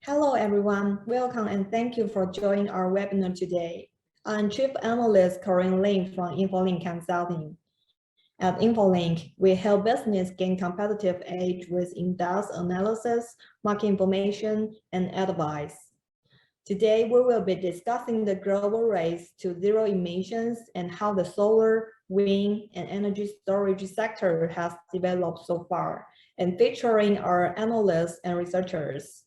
Hello, everyone. Welcome and thank you for joining our webinar today. I'm Chief Analyst Corinne Lin from InfoLink Consulting. At InfoLink, we help business gain competitive edge with in-depth analysis, market information, and advice. Today, we will be discussing the global race to zero emissions and how the solar, wind, and energy storage sector has developed so far, and featuring our analysts and researchers.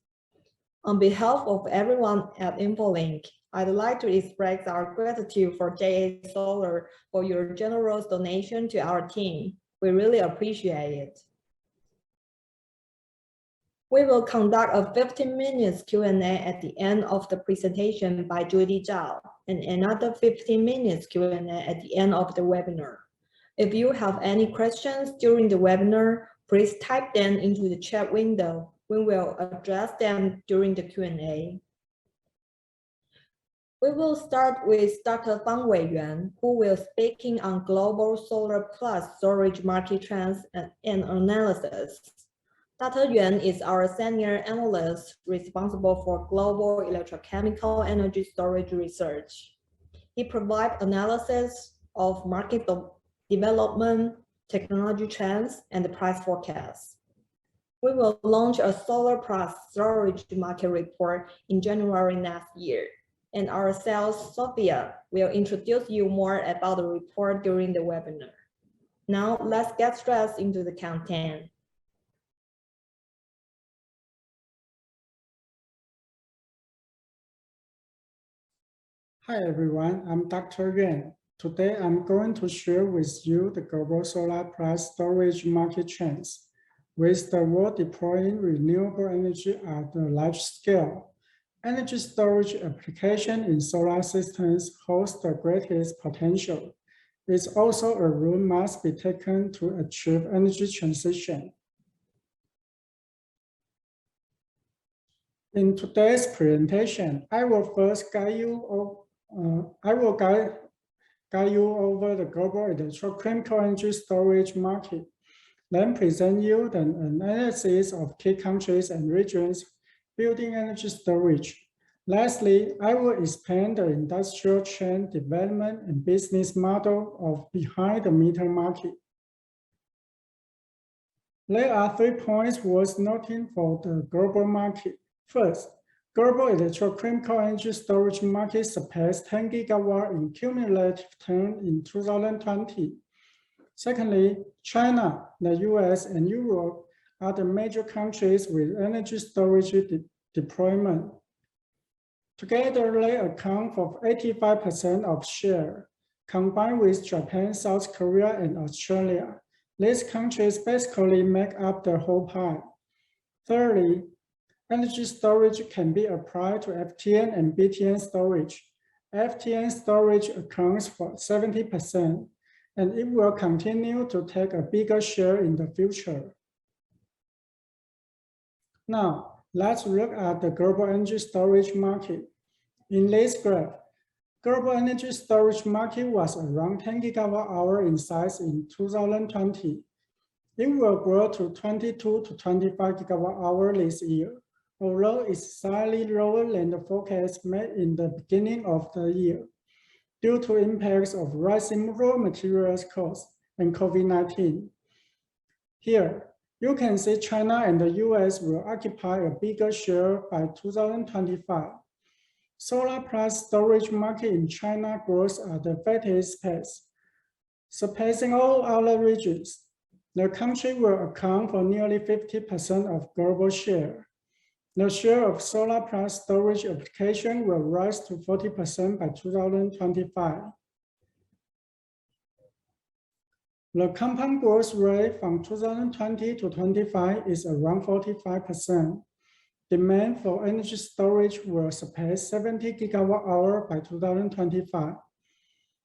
On behalf of everyone at InfoLink, I'd like to express our gratitude for JA Solar for your generous donation to our team. We really appreciate it. We will conduct a 15 minutes Q&A at the end of the presentation by Judy Zhao, and another 15 minutes Q&A at the end of the webinar. If you have any questions during the webinar, please type them into the chat window. We will address them during the Q&A. We will start with Dr. Fang Weiyuan, who will speaking on global solar plus storage market trends and analysis. Dr. Yuan is our senior analyst responsible for global electrochemical energy storage research. He provides analysis of market development, technology trends, and the price forecasts. We will launch a solar plus storage market report in January next year, and our sales, Sophia, will introduce you more about the report during the webinar. Now, let's get straight into the content. Hi everyone, I'm Dr. Yuan. Today I'm going to share with you the global solar plus storage market trends. With the world deploying renewable energy at a large scale, energy storage application in solar systems holds the greatest potential. It's also a route must be taken to achieve energy transition. In today's presentation, I will first guide you over the global electrochemical energy storage market. Then present you the analysis of key countries and regions building energy storage. Lastly, I will explain the industrial chain development and business model of behind-the-meter market. There are 3 points worth noting for the global market. First, global electrochemical energy storage market surpassed 10 GW in cumulative terms in 2020. Secondly, China, the US, and Europe are the major countries with energy storage deployment. Together, they account for 85% of share. Combined with Japan, South Korea, and Australia, these countries basically make up the whole pie. Thirdly, energy storage can be applied to FTN and BTN storage. FTN storage accounts for 70%. And it will continue to take a bigger share in the future. Now, let's look at the global energy storage market. In this graph, global energy storage market was around 10 GWh in size in 2020. It will grow to 22 to 25 GWh this year, although it's slightly lower than the forecast made in the beginning of the year, due to impacts of rising raw materials costs and COVID-19. Here, you can see China and the US will occupy a bigger share by 2025. Solar plus storage market in China grows at the fastest pace, surpassing all other regions. The country will account for nearly 50% of global share. The share of solar plus storage application will rise to 40% by 2025. The compound growth rate from 2020 to 25 is around 45%. Demand for energy storage will surpass 70 GWh by 2025.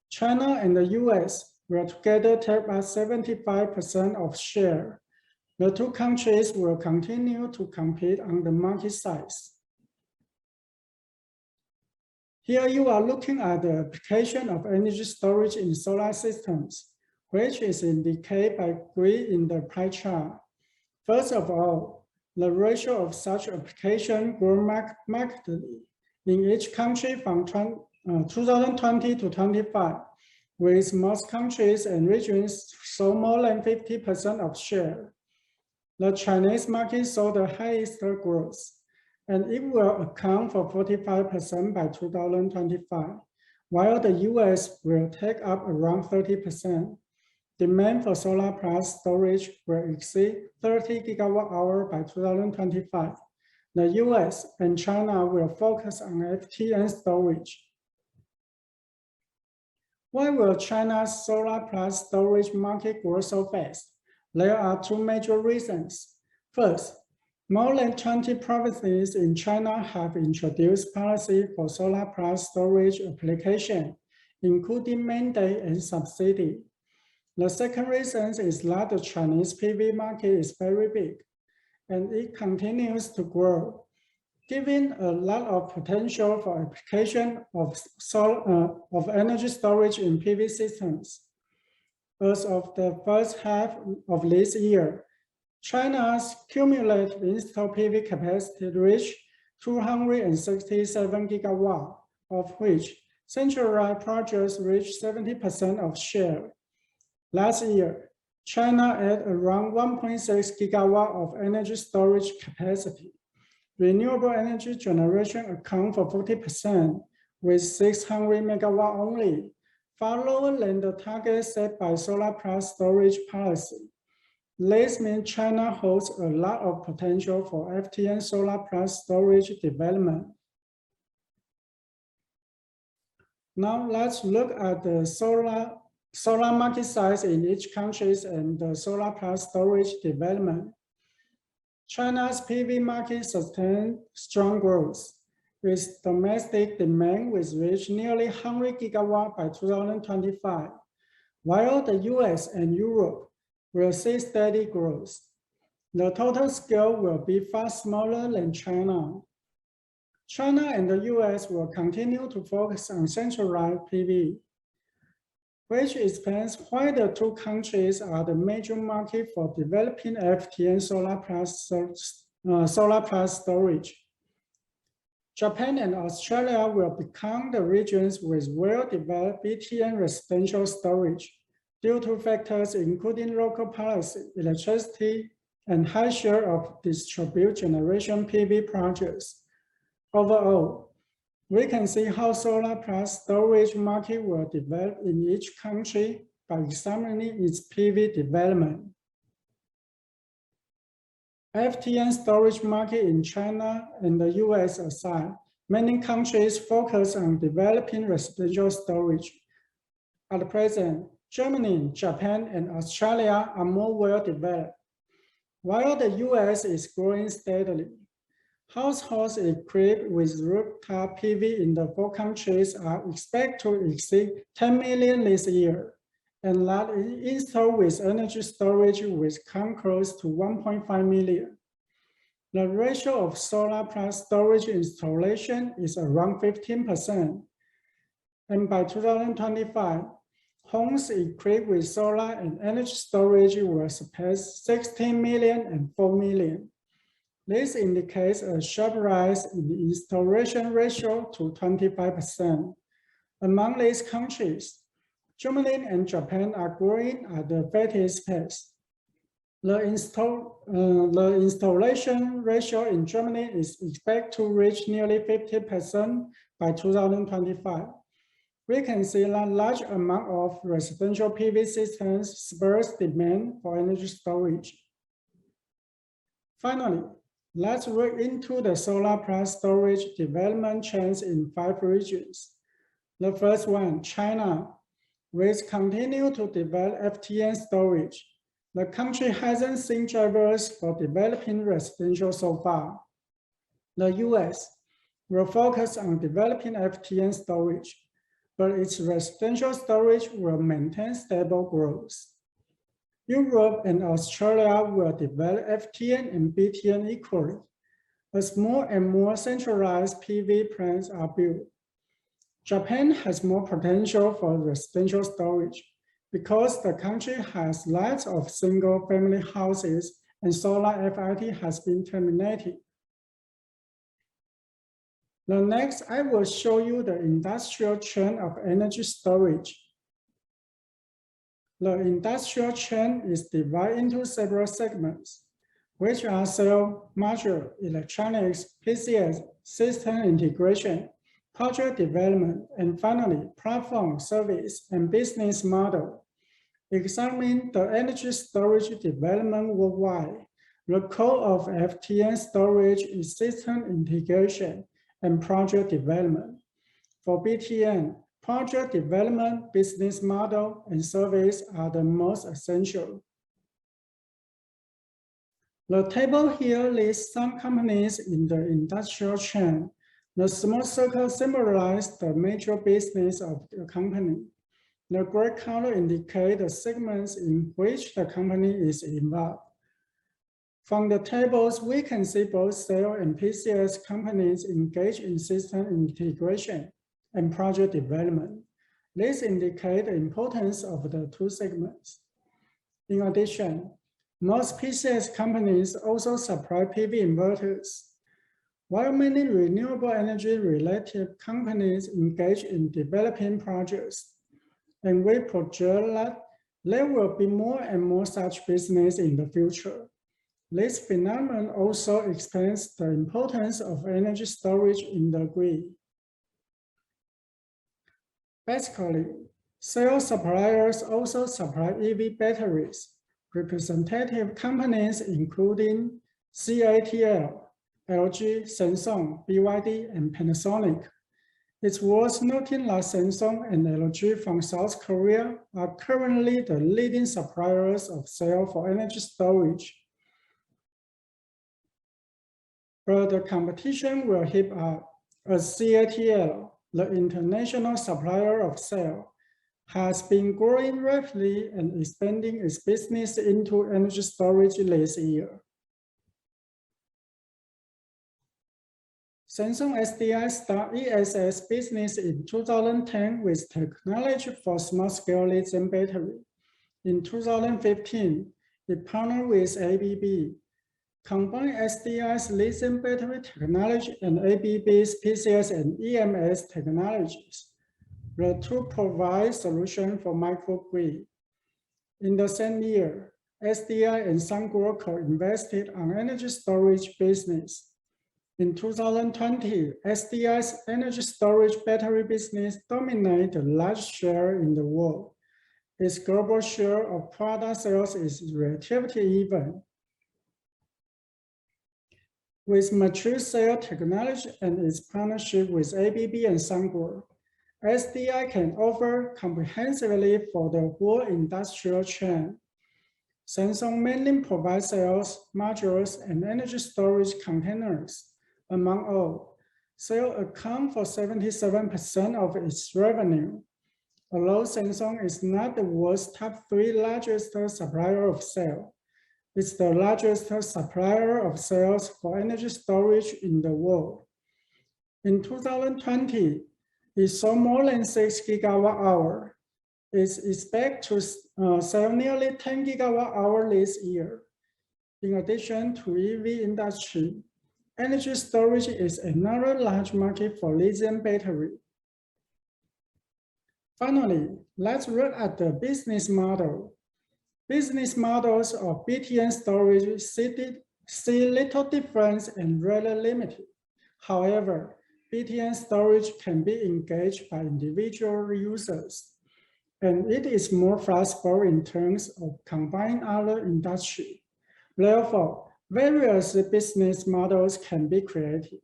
China and the US will together take up 75% of share. The two countries will continue to compete on the market size. Here you are looking at the application of energy storage in solar systems, which is indicated by green in the pie chart. First of all, The ratio of such application grew markedly in each country from 2020 to 25, with most countries and regions saw more than 50% of share. The Chinese market saw the highest growth, and it will account for 45% by 2025, while the US will take up around 30%. Demand for solar plus storage will exceed 30 gigawatt-hour by 2025. The US and China will focus on FT and storage. Why will China's solar plus storage market grow so fast? There are two major reasons. First, more than 20 provinces in China have introduced policy for solar plus storage application, including mandate and subsidy. The second reason is that the Chinese PV market is very big, and it continues to grow, giving a lot of potential for application of energy storage in PV systems. As of the first half of this year, China's cumulative installed PV capacity reached 267 gigawatts, of which centralized projects reached 70% of share. Last year, China added around 1.6 gigawatt of energy storage capacity. Renewable energy generation accounts for 40%, with 600 megawatt only, far lower than the target set by solar plus storage policy. This means China holds a lot of potential for FTN solar plus storage development. Now let's look at the solar market size in each country and the solar plus storage development. China's PV market sustained strong growth, with domestic demand which reached nearly 100 gigawatt by 2025, while the US and Europe will see steady growth. The total scale will be far smaller than China. China and the US will continue to focus on centralized PV, which explains why the two countries are the major market for developing FTN solar plus storage. Japan and Australia will become the regions with well-developed BTN residential storage due to factors including local policy, electricity, and high share of distributed generation PV projects. Overall, we can see how solar plus storage market will develop in each country by examining its PV development. FTN storage market in China and the US aside, many countries focus on developing residential storage. At present, Germany, Japan, and Australia are more well developed, while the US is growing steadily. Households equipped with rooftop PV in the four countries are expected to exceed 10 million this year, and that installed with energy storage will come close to 1.5 million. The ratio of solar plus storage installation is around 15%, and by 2025, homes equipped with solar and energy storage will surpass 16 million and 4 million. This indicates a sharp rise in the installation ratio to 25%. Among these countries, Germany and Japan are growing at the fastest pace. The installation ratio in Germany is expected to reach nearly 50% by 2025. We can see that large amount of residential PV systems spurs demand for energy storage. Finally, let's look into the solar plus storage development trends in 5 regions. The first one, China, which continue to develop FTN storage. The country hasn't seen drivers for developing residential so far. The US will focus on developing FTN storage, but its residential storage will maintain stable growth. Europe and Australia will develop FTN and BTN equally, as more and more centralized PV plants are built. Japan has more potential for residential storage because the country has lots of single-family houses and solar FIT has been terminated. The next, I will show you the industrial chain of energy storage. The industrial chain is divided into several segments, which are cell, module, electronics, PCS, system integration, project development, and finally, platform, service, and business model. Examine the energy storage development worldwide. The core of FTN storage is system integration and project development. For BTN, project development, business model, and service are the most essential. The table here lists some companies in the industrial chain. The small circle symbolizes the major business of the company. The gray color indicates the segments in which the company is involved. From the tables, we can see both cell and PCS companies engage in system integration and project development. This indicates the importance of the two segments. In addition, most PCS companies also supply PV inverters. While many renewable energy-related companies engage in developing projects, and we project that there will be more and more such business in the future. This phenomenon also explains the importance of energy storage in the grid. Basically, cell suppliers also supply EV batteries. Representative companies including CATL, LG, Samsung, BYD, and Panasonic. It's worth noting that Samsung and LG from South Korea are currently the leading suppliers of cell for energy storage. But the competition will heat up as CATL, the international supplier of cell, has been growing rapidly and expanding its business into energy storage this year. Samsung SDI started ESS business in 2010 with technology for small-scale lithium battery. In 2015, it partnered with ABB. Combine SDI's lithium battery technology and ABB's PCS and EMS technologies. The two provide solutions for microgrid. In the same year, SDI and Sungrow co-invested on energy storage business. In 2020, SDI's energy storage battery business dominated the largest share in the world. Its global share of product sales is relatively even. With mature cell technology and its partnership with ABB and Sungrow, SDI can offer comprehensively for the whole industrial chain. Samsung mainly provides cells, modules, and energy storage containers. Among all, sales account for 77% of its revenue. Although Samsung is not the world's top 3 largest supplier of cells, it's the largest supplier of cells for energy storage in the world. In 2020, it sold more than 6 gigawatt-hours. It's expected to sell nearly 10 gigawatt-hours this year. In addition to EV industry, energy storage is another large market for lithium battery. Finally, let's look at the business model. Business models of BTN storage see little difference and rather limited. However, BTN storage can be engaged by individual users, and it is more flexible in terms of combining other industries. Therefore, various business models can be created.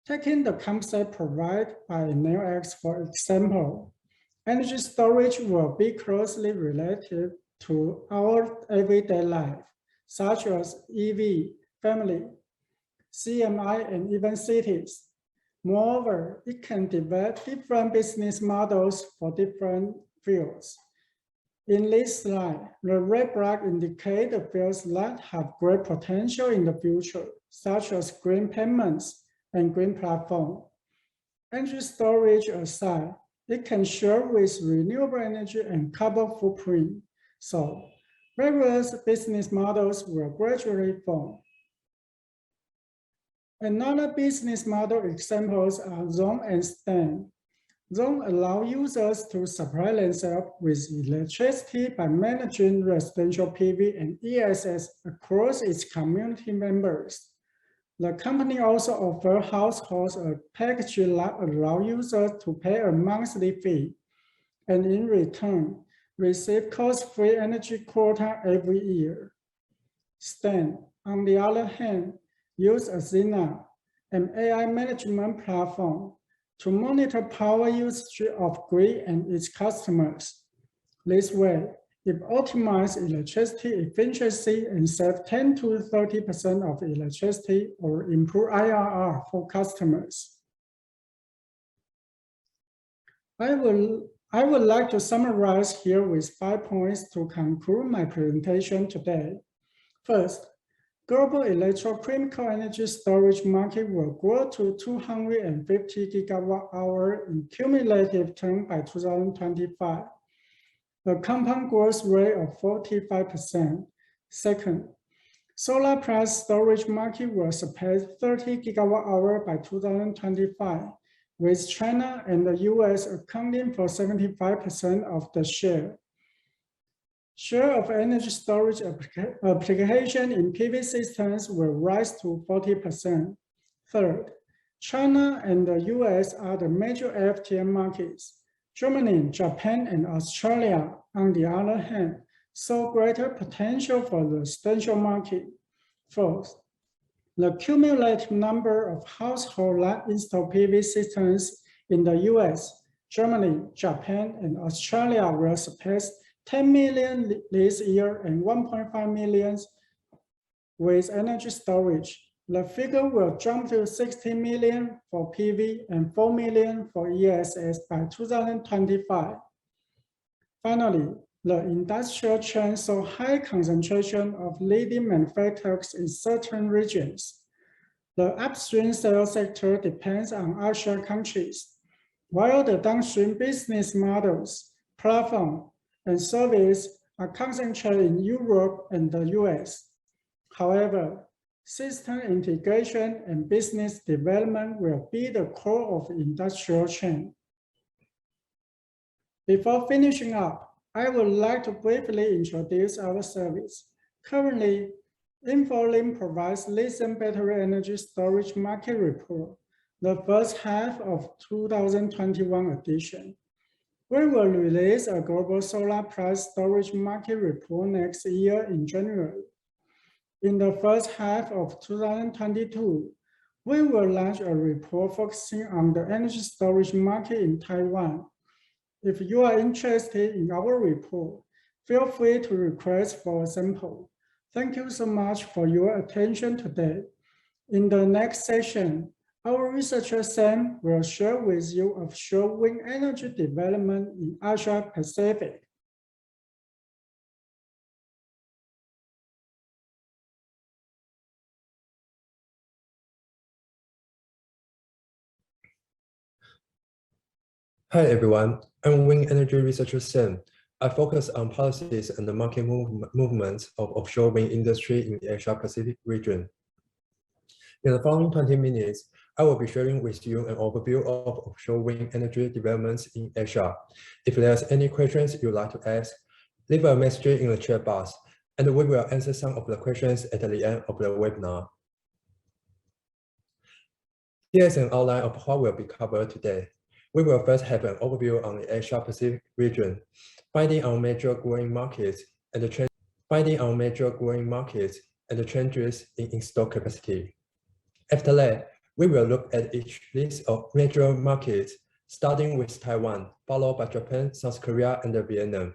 Taking the concept provided by NeoX, for example, energy storage will be closely related to our everyday life, such as EV, family, CMI, and even cities. Moreover, it can develop different business models for different fields. In this slide, the red block indicates the fields that have great potential in the future, such as green payments and green platform. Energy storage aside, it can share with renewable energy and carbon footprint, So various business models will gradually form. Another business model examples are zone and stand. Zone allow users to supply themselves with electricity by managing residential PV and ESS across its community members. The company also offers households a package that allows users to pay a monthly fee and in return, receive cost-free energy quota every year. Stand, on the other hand, use Asina, an AI management platform, to monitor power usage of grid and its customers. This way, it optimizes electricity efficiency and saves 10 to 30% of electricity or improve IRR for customers. I would like to summarize here with 5 points to conclude my presentation today. First, global electrochemical energy storage market will grow to 250 gigawatt-hour in cumulative term by 2025, a compound growth rate of 45%. Second, solar plus storage market will surpass 30 gigawatt-hour by 2025, with China and the US accounting for 75% of the share. Share of energy storage application in PV systems will rise to 40%. Third, China and the US are the major FTM markets. Germany, Japan, and Australia, on the other hand, saw greater potential for the residential market. Fourth, the cumulative number of households that install PV systems in the US, Germany, Japan, and Australia will surpass 10 million this year and 1.5 million with energy storage. The figure will jump to 60 million for PV and 4 million for ESS by 2025. Finally, the industrial chain saw high concentration of leading manufacturers in certain regions. The upstream sales sector depends on Asian countries, while the downstream business models, platform, and service are concentrated in Europe and the US. However, system integration and business development will be the core of the industrial chain. Before finishing up, I would like to briefly introduce our service. Currently, InfoLink provides lithium battery energy storage market report, the first half of 2021 edition. We will release a global solar price storage market report next year in January. In the first half of 2022, we will launch a report focusing on the energy storage market in Taiwan. If you are interested in our report, feel free to request for a sample. Thank you so much for your attention today. In the next session, our researcher Sam will share with you offshore wind energy development in Asia Pacific. Hi everyone, I'm wind energy researcher Sam. I focus on policies and the market movements of offshore wind industry in the Asia Pacific region. In the following 20 minutes, I will be sharing with you an overview of offshore wind energy developments in Asia. If there's any questions you'd like to ask, leave a message in the chat box, and we will answer some of the questions at the end of the webinar. Here's an outline of what will be covered today. We will first have an overview on the Asia Pacific region, finding our major growing markets and the changes in installed capacity. After that, we will look at each list of major markets, starting with Taiwan, followed by Japan, South Korea, and Vietnam.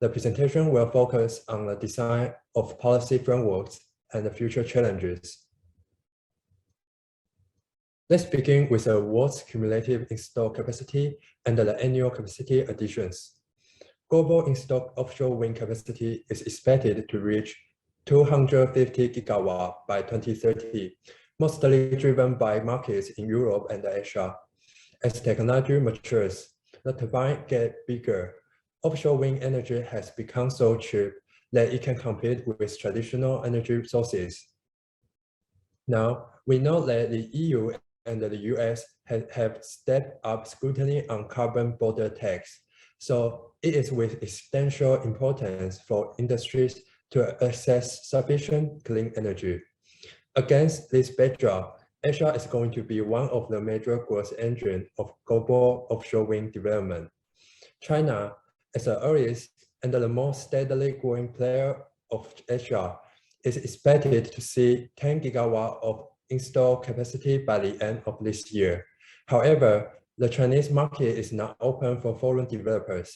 The presentation will focus on the design of policy frameworks and the future challenges. Let's begin with the world's cumulative installed capacity and the annual capacity additions. Global installed offshore wind capacity is expected to reach 250 gigawatts by 2030, mostly driven by markets in Europe and Asia. As technology matures, the turbine gets bigger, offshore wind energy has become so cheap that it can compete with traditional energy sources. Now, we know that the EU and the US have stepped up scrutiny on carbon border tax. So it is with essential importance for industries to access sufficient clean energy. Against this backdrop, Asia is going to be one of the major growth engines of global offshore wind development. China, as the earliest and the most steadily growing player of Asia, is expected to see 10 gigawatts of installed capacity by the end of this year. However, the Chinese market is not open for foreign developers.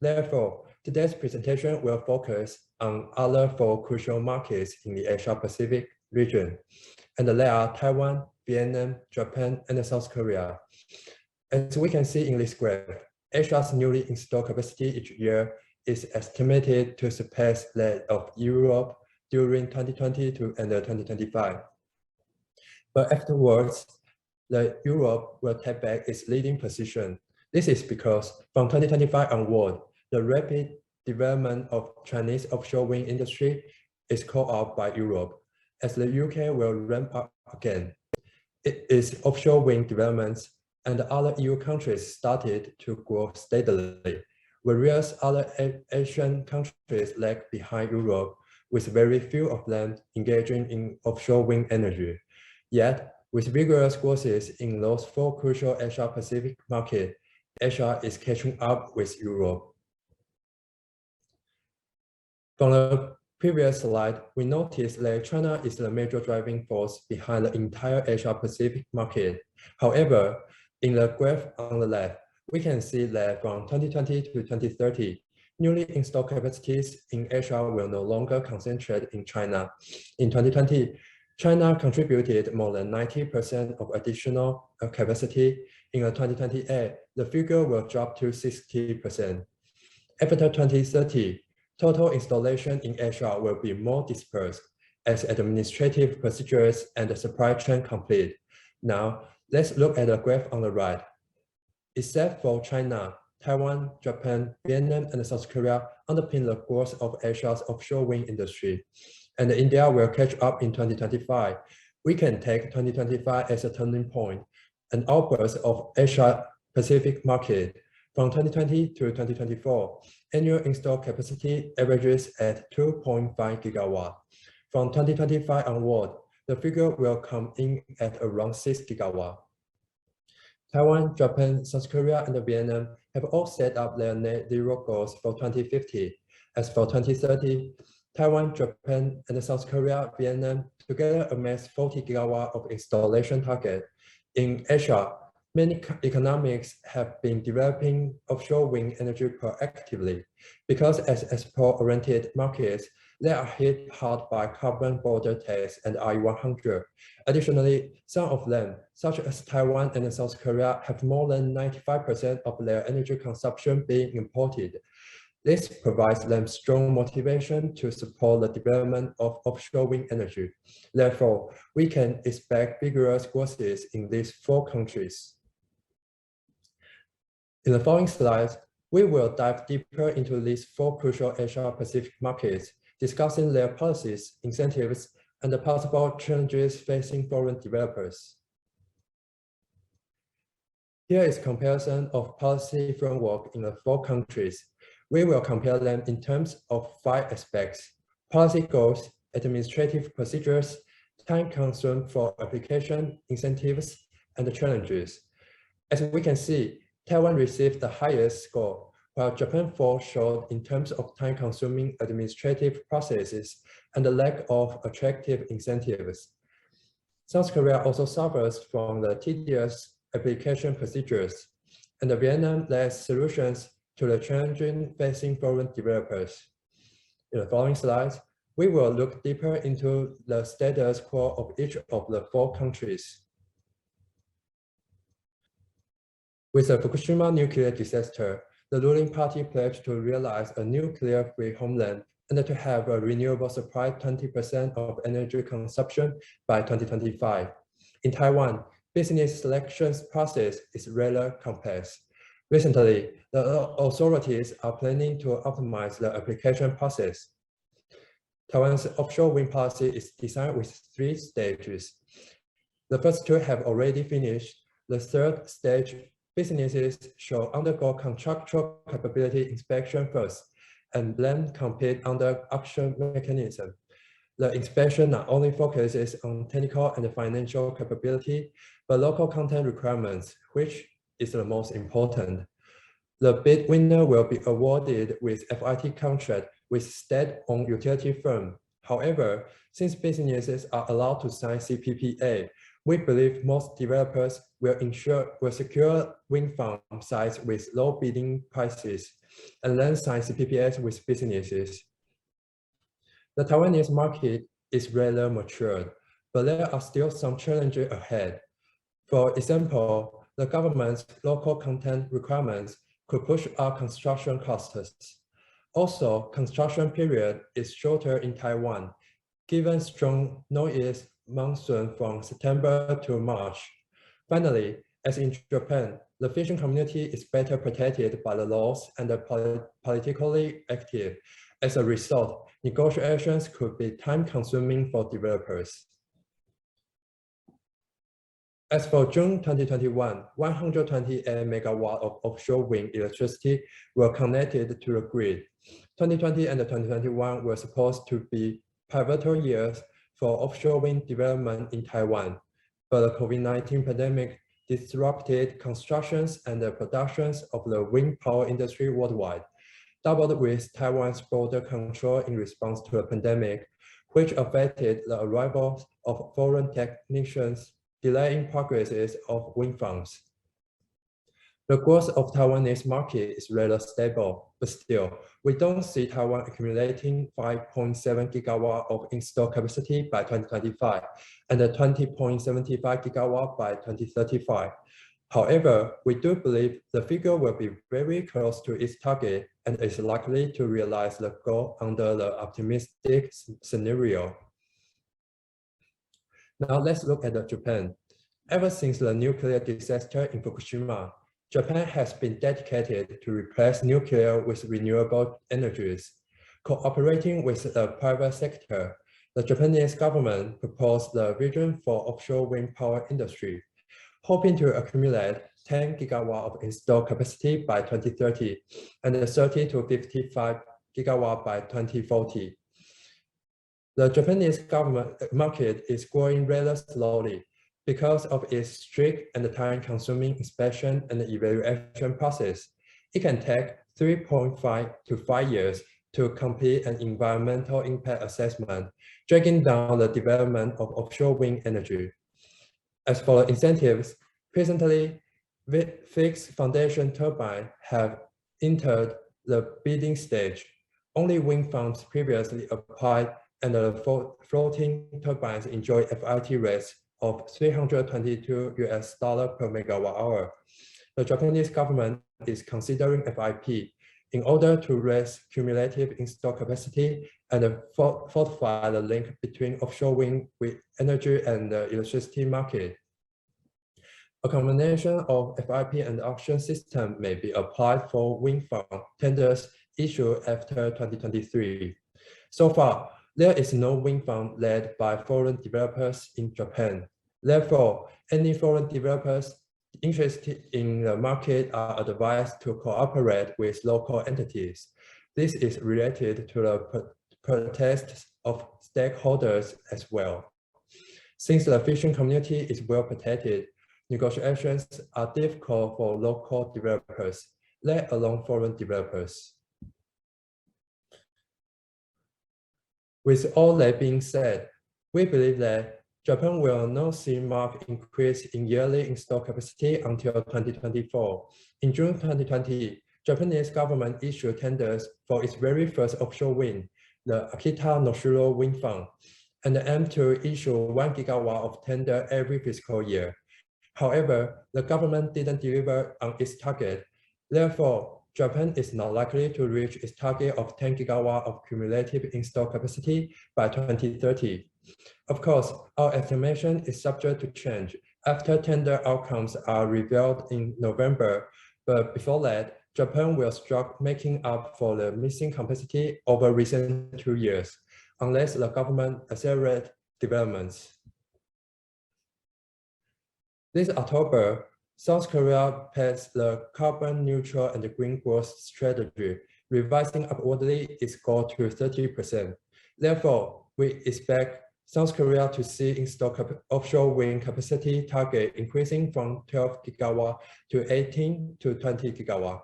Therefore, today's presentation will focus on other 4 crucial markets in the Asia-Pacific region, and they are Taiwan, Vietnam, Japan, and South Korea. As we can see in this graph, Asia's newly installed capacity each year is estimated to surpass that of Europe during 2020 to end 2025. But afterwards, Europe will take back its leading position. This is because from 2025 onward, the rapid development of Chinese offshore wind industry is called out by Europe, as the UK will ramp up again. Its offshore wind developments and other EU countries started to grow steadily, whereas other Asian countries lag behind Europe, with very few of them engaging in offshore wind energy. Yet, with vigorous growth in those 4 crucial Asia-Pacific markets, Asia is catching up with Europe. From the previous slide, we noticed that China is the major driving force behind the entire Asia-Pacific market. However, in the graph on the left, we can see that from 2020 to 2030, newly installed capacities in Asia will no longer concentrate in China. In 2020, China contributed more than 90% of additional capacity. In 2028, the figure will drop to 60%. After 2030, total installation in Asia will be more dispersed as administrative procedures and the supply chain complete. Now, let's look at the graph on the right. Except for China, Taiwan, Japan, Vietnam, and South Korea underpin the growth of Asia's offshore wind industry, and India will catch up in 2025. We can take 2025 as a turning point, an outburst of Asia-Pacific market. From 2020 to 2024, annual installed capacity averages at 2.5 gigawatts. From 2025 onward, the figure will come in at around 6 gigawatts. Taiwan, Japan, South Korea, and Vietnam have all set up their net zero goals for 2050. As for 2030, Taiwan, Japan, and South Korea, Vietnam together amass 40 gigawatts of installation target. In Asia, many economies have been developing offshore wind energy proactively because as export-oriented markets, they are hit hard by carbon border tax and I-100. Additionally, some of them, such as Taiwan and South Korea, have more than 95% of their energy consumption being imported. This provides them strong motivation to support the development of offshore wind energy. Therefore, we can expect vigorous growth in these 4 countries. In the following slides, we will dive deeper into these 4 crucial Asia-Pacific markets, discussing their policies, incentives, and the possible challenges facing foreign developers. Here is a comparison of policy framework in the 4 countries. We will compare them in terms of 5 aspects: policy goals, administrative procedures, time consumed for application, incentives, and the challenges. As we can see, Taiwan received the highest score, while Japan falls short in terms of time-consuming administrative processes and the lack of attractive incentives. South Korea also suffers from the tedious application procedures, and Vietnam lacks solutions to the challenges facing foreign developers. In the following slides, we will look deeper into the status quo of each of the 4 countries. With the Fukushima nuclear disaster, the ruling party pledged to realize a nuclear-free homeland and to have a renewable supply 20% of energy consumption by 2025. In Taiwan, business selection process is rather complex. Recently, the authorities are planning to optimize the application process. Taiwan's offshore wind policy is designed with 3 stages. The first 2 have already finished. The third stage, businesses shall undergo contractual capability inspection first and then compete under auction mechanism. The inspection not only focuses on technical and financial capability, but local content requirements, which is the most important. The bid winner will be awarded with FIT contract with state-owned utility firm. However, since businesses are allowed to sign CPPA, we believe most developers will secure wind farm sites with low bidding prices and then sign CPPAs with businesses. The Taiwanese market is rather matured, but there are still some challenges ahead. For example, the government's local content requirements could push up construction costs. Also, construction period is shorter in Taiwan, given strong northeast monsoon from September to March. Finally, as in Japan, the fishing community is better protected by the laws and politically active. As a result, negotiations could be time-consuming for developers. As for June 2021, 128 megawatts of offshore wind electricity were connected to the grid. 2020 and 2021 were supposed to be pivotal years for offshore wind development in Taiwan, but the COVID-19 pandemic disrupted constructions and the productions of the wind power industry worldwide, doubled with Taiwan's border control in response to the pandemic, which affected the arrival of foreign technicians, delaying progresses of wind farms. The growth of Taiwanese market is rather stable, but still, we don't see Taiwan accumulating 5.7 gigawatt of installed capacity by 2025 and 20.75 gigawatt by 2035. However, we do believe the figure will be very close to its target and is likely to realize the goal under the optimistic scenario. Now let's look at Japan. Ever since the nuclear disaster in Fukushima, Japan has been dedicated to replace nuclear with renewable energies. Cooperating with the private sector, the Japanese government proposed the vision for offshore wind power industry, hoping to accumulate 10 gigawatt of installed capacity by 2030 and 30 to 55 gigawatt by 2040. The Japanese government market is growing rather slowly because of its strict and time-consuming inspection and evaluation process. It can take 3.5 to 5 years to complete an environmental impact assessment, dragging down the development of offshore wind energy. As for the incentives, presently, fixed foundation turbines have entered the bidding stage. Only wind farms previously applied and the floating turbines enjoy FIT rates of $322 per megawatt hour. The Japanese government is considering FIP in order to raise cumulative installed capacity and fortify the link between offshore wind with energy and the electricity market. A combination of FIP and auction system may be applied for wind farm tenders issued after 2023. So far, there is no wind farm led by foreign developers in Japan. Therefore, any foreign developers interested in the market are advised to cooperate with local entities. This is related to the protests of stakeholders as well. Since the fishing community is well protected, negotiations are difficult for local developers, let alone foreign developers. With all that being said, we believe that Japan will not see marked increase in yearly installed capacity until 2024. In June 2020, Japanese government issued tenders for its very first offshore wind, the Akita Noshiro wind farm, and aimed to issue 1 gigawatt of tender every fiscal year. However, the government didn't deliver on its target. Therefore, Japan is not likely to reach its target of 10 gigawatt of cumulative installed capacity by 2030. Of course, our estimation is subject to change. After tender outcomes are revealed in November, But before that, Japan will struggle making up for the missing capacity over recent 2 years, unless the government accelerates developments. This October, South Korea passed the carbon neutral and green growth strategy, revising upwardly its goal to 30%. Therefore, we expect South Korea to see installed offshore wind capacity target increasing from 12 gigawatt to 18 to 20 gigawatt.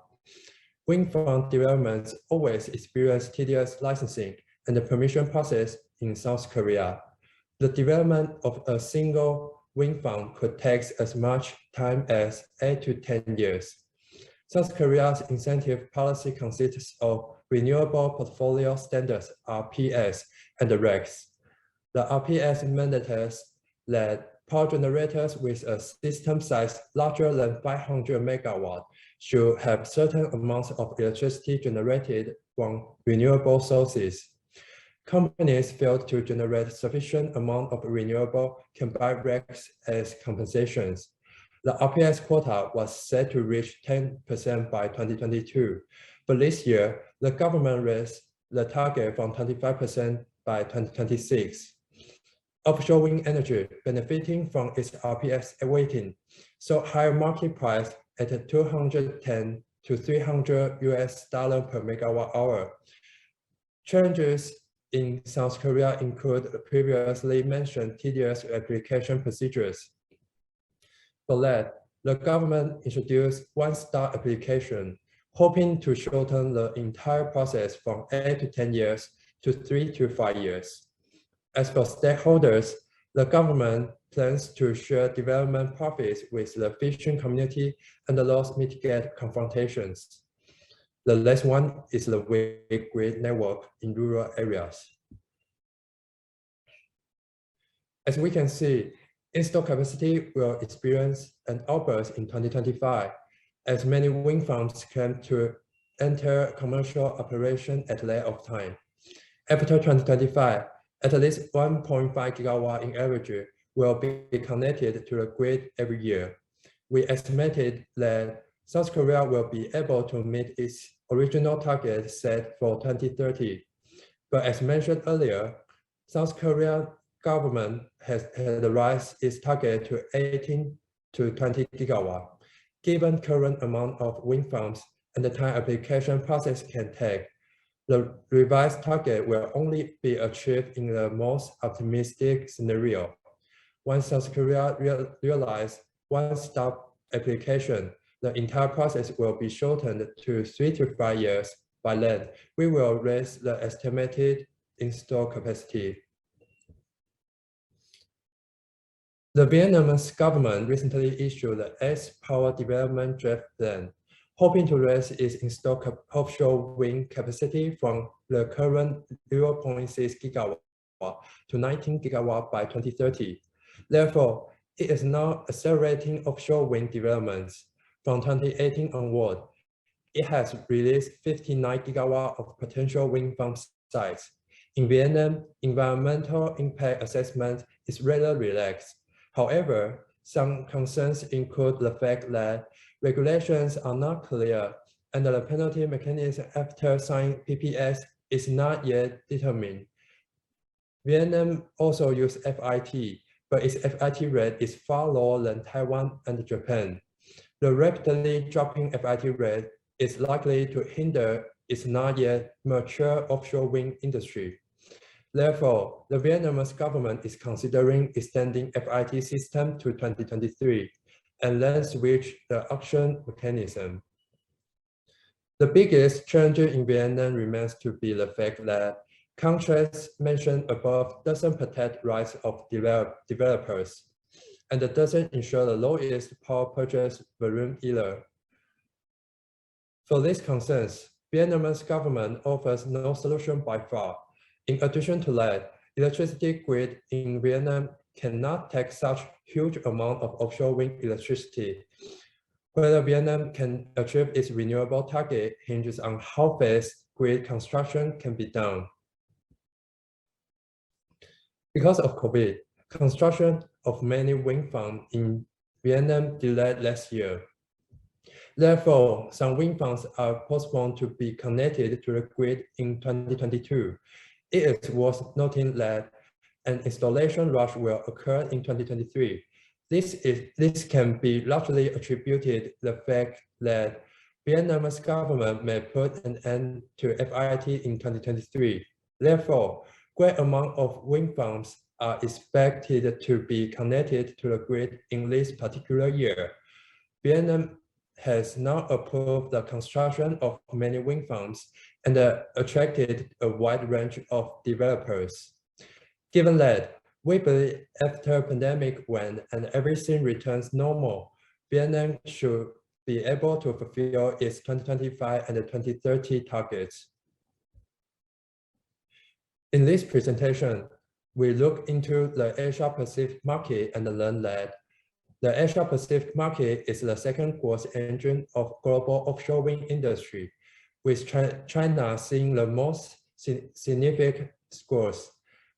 Wind farm developments always experience tedious licensing and the permission process in South Korea. The development of a single wind farm could take as much time as 8 to 10 years. South Korea's incentive policy consists of Renewable Portfolio Standards, RPS, and the regs. The RPS mandates that power generators with a system size larger than 500 megawatt should have certain amounts of electricity generated from renewable sources. Companies failed to generate sufficient amount of renewable can buy regs as compensations. The RPS quota was set to reach 10% by 2022, but this year, the government raised the target from 25% by 2026. Offshore wind energy, benefiting from its RPS weighting, saw higher market price at 210 to 300 US dollar per megawatt hour. Challenges in South Korea include previously mentioned tedious application procedures. For that, the government introduced one-stop application, hoping to shorten the entire process from 8 to 10 years to 3 to 5 years. As for stakeholders, the government plans to share development profits with the fishing community and thus mitigate confrontations. The last one is the weak grid network in rural areas. As we can see, installed capacity will experience an outburst in 2025, as many wind farms claim to enter commercial operation at lack of time. After 2025, at least 1.5 gigawatt in average will be connected to the grid every year. We estimated that South Korea will be able to meet its original target set for 2030. But as mentioned earlier, South Korea government has raised its target to 18 to 20 gigawatt. Given current amount of wind farms and the time application process can take, the revised target will only be achieved in the most optimistic scenario. Once South Korea realizes one-stop application, the entire process will be shortened to 3 to 5 years. By then, we will raise the estimated installed capacity. The Vietnamese government recently issued the 8th Power Development Draft Plan, hoping to raise its installed offshore wind capacity from the current 0.6 gigawatt to 19 gigawatt by 2030. Therefore, it is now accelerating offshore wind developments. From 2018 onward, it has released 59 gigawatts of potential wind farm sites. In Vietnam, environmental impact assessment is rather relaxed. However, some concerns include the fact that regulations are not clear and the penalty mechanism after signing PPS is not yet determined. Vietnam also uses FIT, but its FIT rate is far lower than Taiwan and Japan. The rapidly dropping FIT rate is likely to hinder its not yet mature offshore wind industry. Therefore, the Vietnamese government is considering extending FIT system to 2023 and then switch the auction mechanism. The biggest challenge in Vietnam remains to be the fact that contracts mentioned above doesn't protect rights of developers, and it doesn't ensure the lowest power purchase volume either. For these concerns, Vietnamese government offers no solution by far. In addition to that, electricity grid in Vietnam cannot take such huge amount of offshore wind electricity. Whether Vietnam can achieve its renewable target hinges on how fast grid construction can be done. Because of COVID, construction of many wind farms in Vietnam delayed last year. Therefore, some wind farms are postponed to be connected to the grid in 2022. It is worth noting that an installation rush will occur in 2023. This can be largely attributed to the fact that Vietnam's government may put an end to FIT in 2023. Therefore, great amount of wind farms are expected to be connected to the grid in this particular year. Vietnam has now approved the construction of many wind farms and attracted a wide range of developers. Given that, we believe after pandemic when and everything returns normal, Vietnam should be able to fulfill its 2025 and 2030 targets. In this presentation, we look into the Asia Pacific market and learn that the Asia Pacific market is the second growth engine of global offshore wind industry, with China seeing the most significant growth.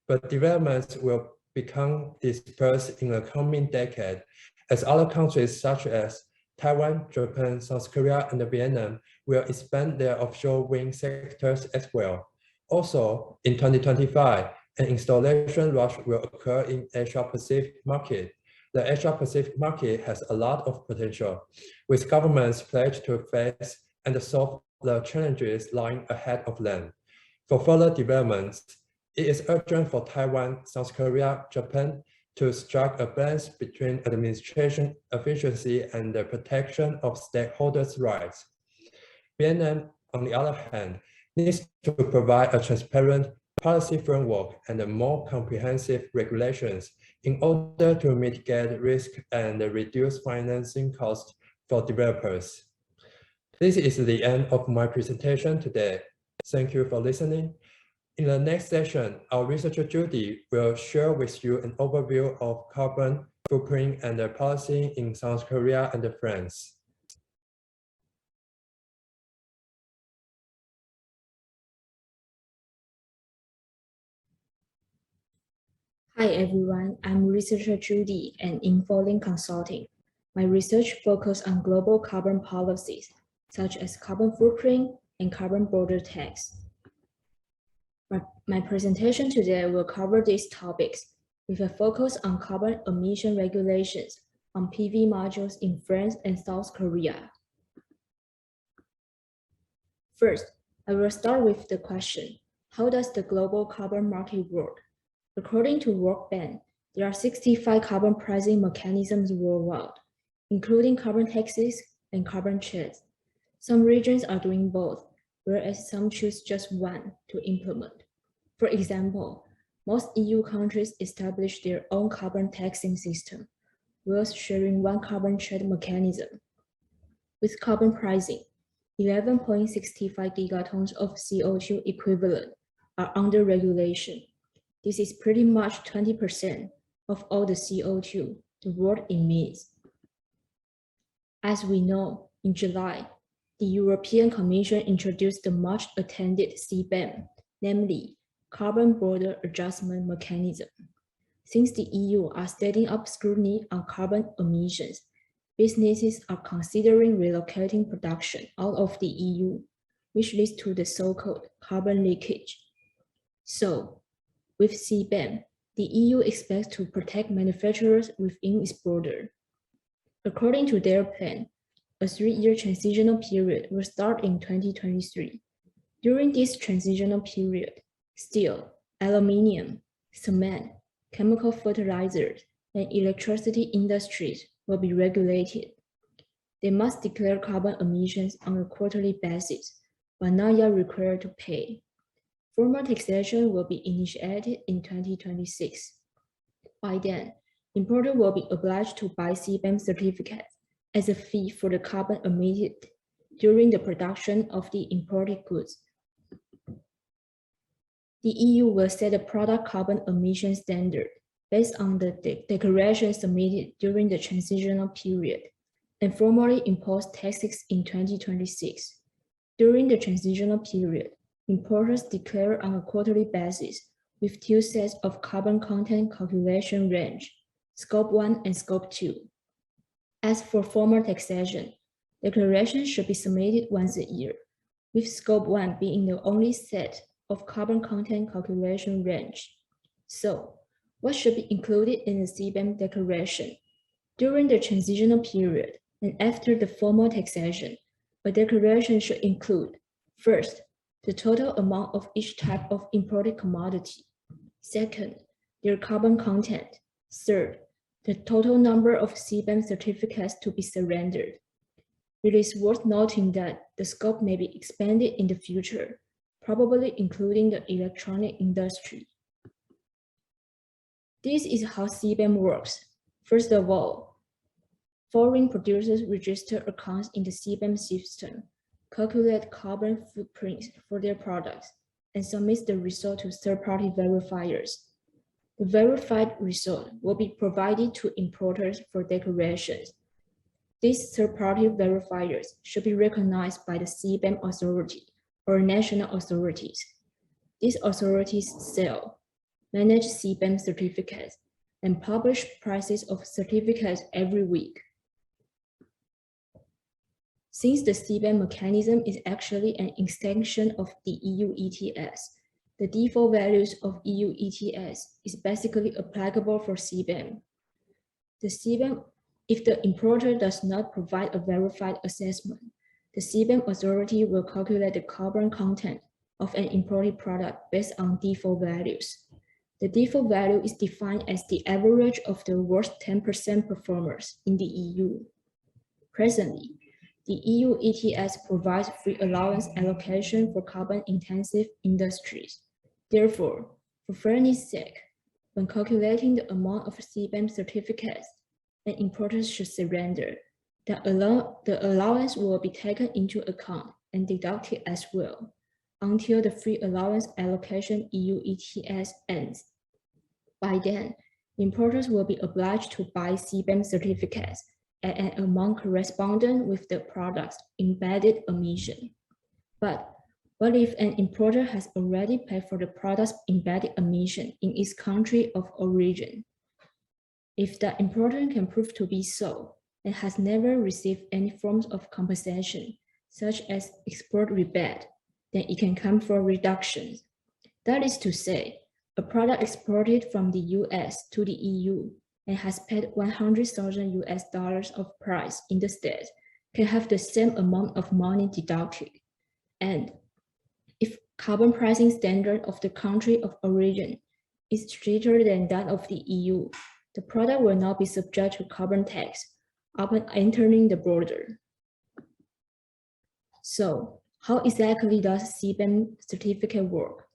But developments will become dispersed in the coming decade as other countries such as Taiwan, Japan, South Korea, and Vietnam will expand their offshore wind sectors as well. Also, in 2025, an installation rush will occur in Asia Pacific market. The Asia Pacific market has a lot of potential, with governments pledged to face and solve the challenges lying ahead of them. For further developments, it is urgent for Taiwan, South Korea, Japan to strike a balance between administration efficiency and the protection of stakeholders' rights. Vietnam, on the other hand, needs to provide a transparent policy framework and more comprehensive regulations in order to mitigate risk and reduce financing costs for developers. This is the end of my presentation today. Thank you for listening. In the next session, our researcher Judy will share with you an overview of carbon footprint and policy in South Korea and France. Hi everyone, I'm researcher Judy at InfoLink Consulting. My research focuses on global carbon policies, such as carbon footprint and carbon border tax. My presentation today will cover these topics with a focus on carbon emission regulations on PV modules in France and South Korea. First, I will start with the question, how does the global carbon market work? According to World Bank, there are 65 carbon pricing mechanisms worldwide, including carbon taxes and carbon trades. Some regions are doing both, whereas some choose just one to implement. For example, most EU countries establish their own carbon taxing system, whilst sharing one carbon trade mechanism. With carbon pricing, 11.65 gigatons of CO2 equivalent are under regulation. This is pretty much 20% of all the CO2 the world emits. As we know, in July, the European Commission introduced the much-attended sibem, namely Carbon Border Adjustment Mechanism. Since the EU are stepping up scrutiny on carbon emissions, businesses are considering relocating production out of the EU, which leads to the so-called carbon leakage. So, with sibem, the EU expects to protect manufacturers within its border. According to their plan, a 3-year transitional period will start in 2023. During this transitional period, steel, aluminium, cement, chemical fertilizers, and electricity industries will be regulated. They must declare carbon emissions on a quarterly basis, but not yet required to pay. Formal taxation will be initiated in 2026. By then, importers will be obliged to buy sibem certificates as a fee for the carbon emitted during the production of the imported goods. The EU will set a product carbon emission standard based on the declaration submitted during the transitional period and formally impose taxes in 2026. During the transitional period, importers declare on a quarterly basis with 2 sets of carbon content calculation range, Scope 1 and Scope 2. As for formal taxation, Declarations should be submitted once a year, with Scope 1 being the only set of carbon content calculation range. So, what should be included in the sibem declaration? During the transitional period and after the formal taxation, a declaration should include, first, the total amount of each type of imported commodity. Second, their carbon content. Third, the total number of sibem certificates to be surrendered. It is worth noting that the scope may be expanded in the future, probably including the electronic industry. This is how sibem works. First of all, foreign producers register accounts in the sibem system, calculate carbon footprints for their products, and submit the result to third-party verifiers. The verified result will be provided to importers for declarations. These third-party verifiers should be recognized by the sibem authority or national authorities. These authorities sell, manage sibem certificates, and publish prices of certificates every week. Since the sibem mechanism is actually an extension of the EU ETS, the default values of EU ETS is basically applicable for sibem. If the importer does not provide a verified assessment, the sibem authority will calculate the carbon content of an imported product based on default values. The default value is defined as the average of the worst 10% performers in the EU. Presently, the EU ETS provides free allowance allocation for carbon-intensive industries. Therefore, for fairness' sake, when calculating the amount of sibem certificates an importer should surrender, the allowance will be taken into account and deducted as well until the free allowance allocation EU ETS ends. By then, importers will be obliged to buy sibem certificates at an amount corresponding with the product's embedded emission. But what if an importer has already paid for the product's embedded emission in its country of origin? If the importer can prove to be so and has never received any forms of compensation, such as export rebate, then it can come for reductions. That is to say, a product exported from the US to the EU and has paid $100,000 of price in the States can have the same amount of money deducted. And if carbon pricing standard of the country of origin is stricter than that of the EU, the product will not be subject to carbon tax upon entering the border. So, how exactly does sibem certificate work?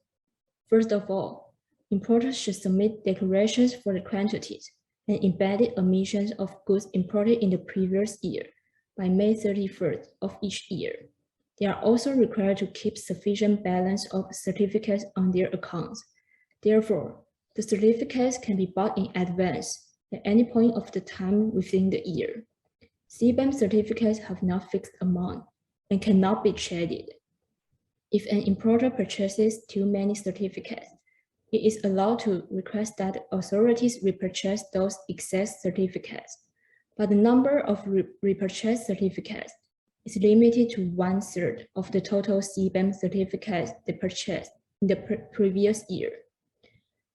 First of all, importers should submit declarations for the quantities and embedded emissions of goods imported in the previous year by May 31st of each year. They are also required to keep sufficient balance of certificates on their accounts. Therefore, the certificates can be bought in advance at any point of the time within the year. sibem certificates have no fixed amount and cannot be traded. If an importer purchases too many certificates, it is allowed to request that authorities repurchase those excess certificates, but the number of repurchased certificates is limited to 1/3 of the total sibem certificates they purchased in the previous year.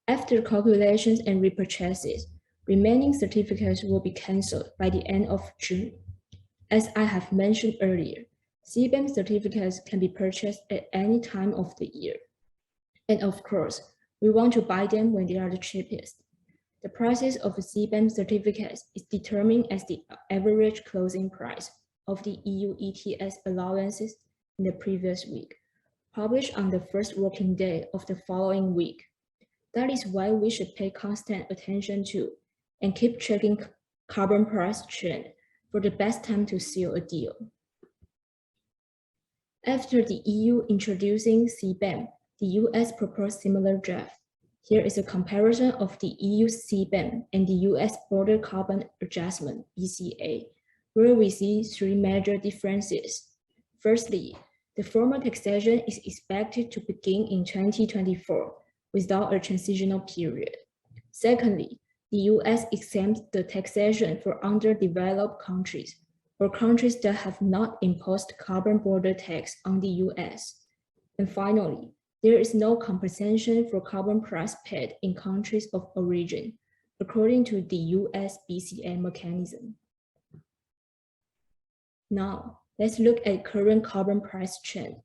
After calculations and repurchases, remaining certificates will be cancelled by the end of June. As I have mentioned earlier, sibem certificates can be purchased at any time of the year. And of course, we want to buy them when they are the cheapest. The prices of sibem certificates is determined as the average closing price of the EU ETS allowances in the previous week, published on the first working day of the following week. That is why we should pay constant attention to and keep checking carbon price trend for the best time to seal a deal. After the EU introducing sibem, the US proposed similar draft. Here is a comparison of the EU sibem and the US Border Carbon Adjustment, BCA, where we see three major differences. Firstly, the formal taxation is expected to begin in 2024 without a transitional period. Secondly, the US exempts the taxation for underdeveloped countries, or countries that have not imposed carbon border tax on the US. And finally, there is no compensation for carbon price paid in countries of origin, according to the US BCA mechanism. Now, let's look at current carbon price trend.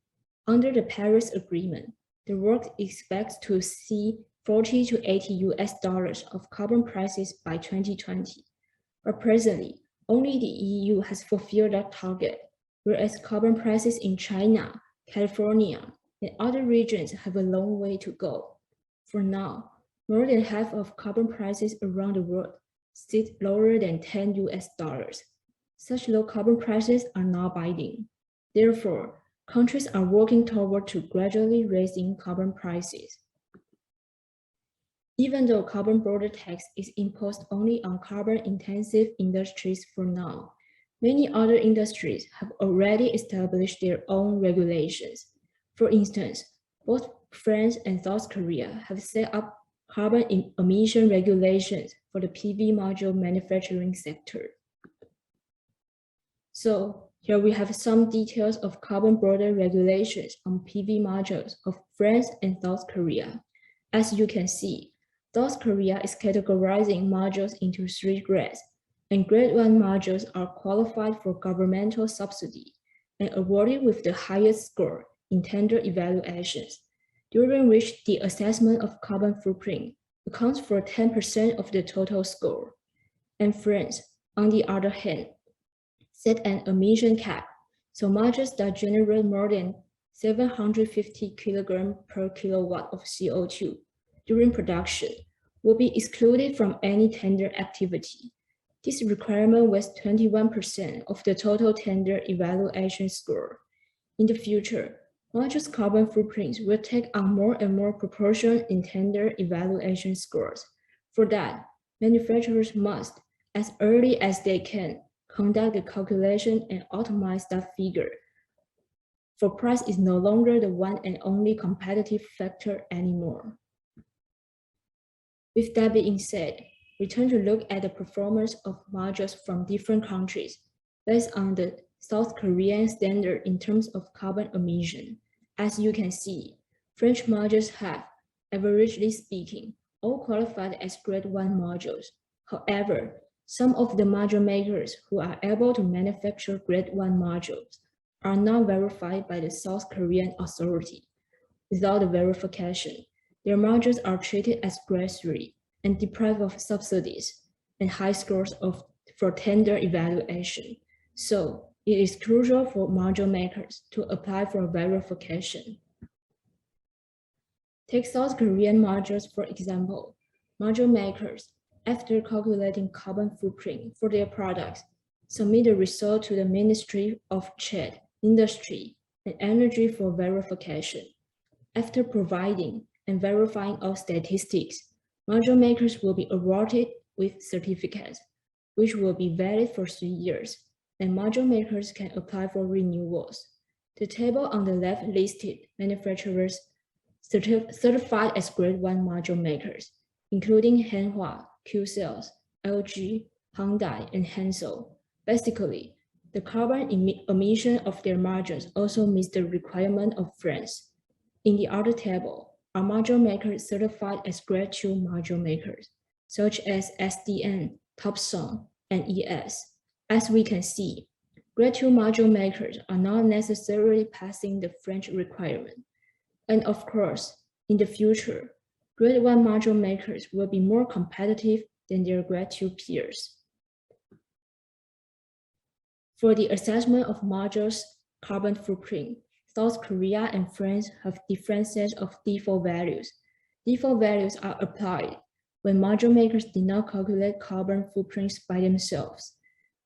Under the Paris Agreement, the world expects to see 40 to 80 US dollars of carbon prices by 2020. But presently, only the EU has fulfilled that target, whereas carbon prices in China, California, and other regions have a long way to go. For now, more than half of carbon prices around the world sit lower than 10 US dollars. Such low carbon prices are not binding. Therefore, countries are working toward to gradually raising carbon prices. Even though carbon border tax is imposed only on carbon-intensive industries for now, many other industries have already established their own regulations. For instance, both France and South Korea have set up carbon emission regulations for the PV module manufacturing sector. So here we have some details of carbon border regulations on PV modules of France and South Korea. As you can see, South Korea is categorizing modules into 3 grades, and grade 1 modules are qualified for governmental subsidy and awarded with the highest score in tender evaluations, during which the assessment of carbon footprint accounts for 10% of the total score. And France, on the other hand, set an emission cap, so modules that generate more than 750 kilograms per kilowatt of CO2 during production will be excluded from any tender activity. This requirement was 21% of the total tender evaluation score. In the future, modules' carbon footprints will take on more and more proportion in tender evaluation scores. For that, manufacturers must, as early as they can, conduct the calculation and optimize that figure. For price is no longer the one and only competitive factor anymore. With that being said, we turn to look at the performance of modules from different countries based on the South Korean standard in terms of carbon emission. As you can see, French modules have, averagely speaking, all qualified as grade 1 modules. However, some of the module makers who are able to manufacture grade 1 modules are not verified by the South Korean authority. Without the verification, their modules are treated as grade 3 and deprived of subsidies and high scores for tender evaluation. So it is crucial for module makers to apply for verification. Take South Korean modules for example. Module makers, after calculating carbon footprint for their products, submit the result to the Ministry of Trade, Industry, and Energy for verification. After providing and verifying all statistics, module makers will be awarded with certificates, which will be valid for 3 years, and module makers can apply for renewals. The table on the left listed manufacturers certified as grade 1 module makers, including Hanwha, Qcells, LG, Hyundai, and Hansel. Basically, the carbon emission of their modules also meets the requirement of France. In the other table are module makers certified as grade 2 module makers, such as SDN, Topson, and ES. As we can see, grade 2 module makers are not necessarily passing the French requirement. And of course, in the future, grade 1 module makers will be more competitive than their grade 2 peers. For the assessment of modules' carbon footprint, South Korea and France have different sets of default values. Default values are applied when module makers did not calculate carbon footprints by themselves.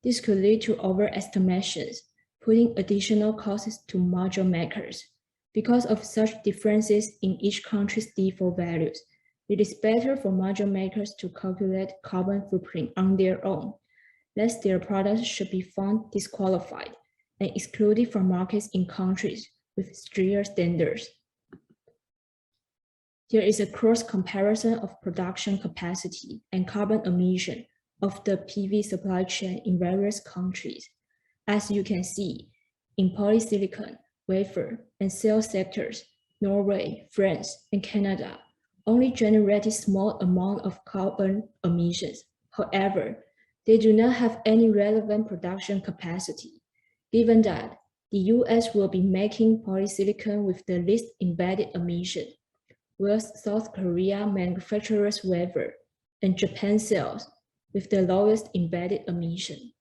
This could lead to overestimations, putting additional costs to module makers. Because of such differences in each country's default values, it is better for module makers to calculate carbon footprint on their own, lest their products should be found disqualified and excluded from markets in countries with stricter standards. There is a cross comparison of production capacity and carbon emission of the PV supply chain in various countries. As you can see, in polysilicon, wafer, and cell sectors, Norway, France, and Canada only generated small amount of carbon emissions. However, they do not have any relevant production capacity, given that the US will be making polysilicon with the least embedded emission, whereas South Korea manufactures wafer and Japan cells with the lowest embedded emission.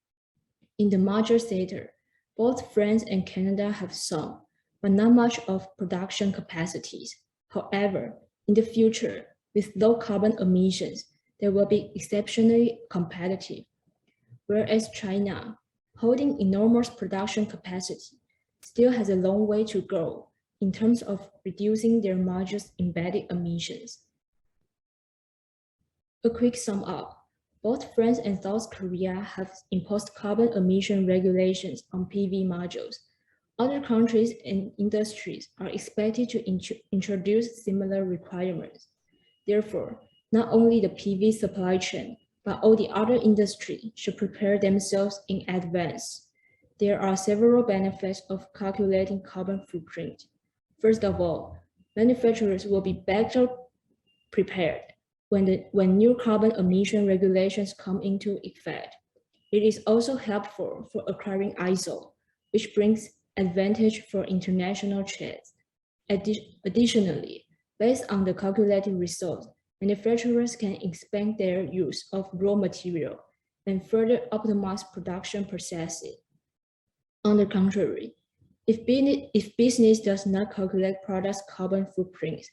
In the module sector, both France and Canada have some, but not much of production capacities. However, in the future, with low carbon emissions, they will be exceptionally competitive. Whereas China, holding enormous production capacity, still has a long way to go in terms of reducing their modules' embedded emissions. A quick sum up. Both France and South Korea have imposed carbon emission regulations on PV modules. Other countries and industries are expected to introduce similar requirements. Therefore, not only the PV supply chain, but all the other industries should prepare themselves in advance. There are several benefits of calculating carbon footprint. First of all, manufacturers will be better prepared when new carbon emission regulations come into effect. It is also helpful for acquiring ISO, which brings advantage for international trade. Additionally, based on the calculated results, manufacturers can expand their use of raw material and further optimize production processes. On the contrary, if business does not calculate products' carbon footprints,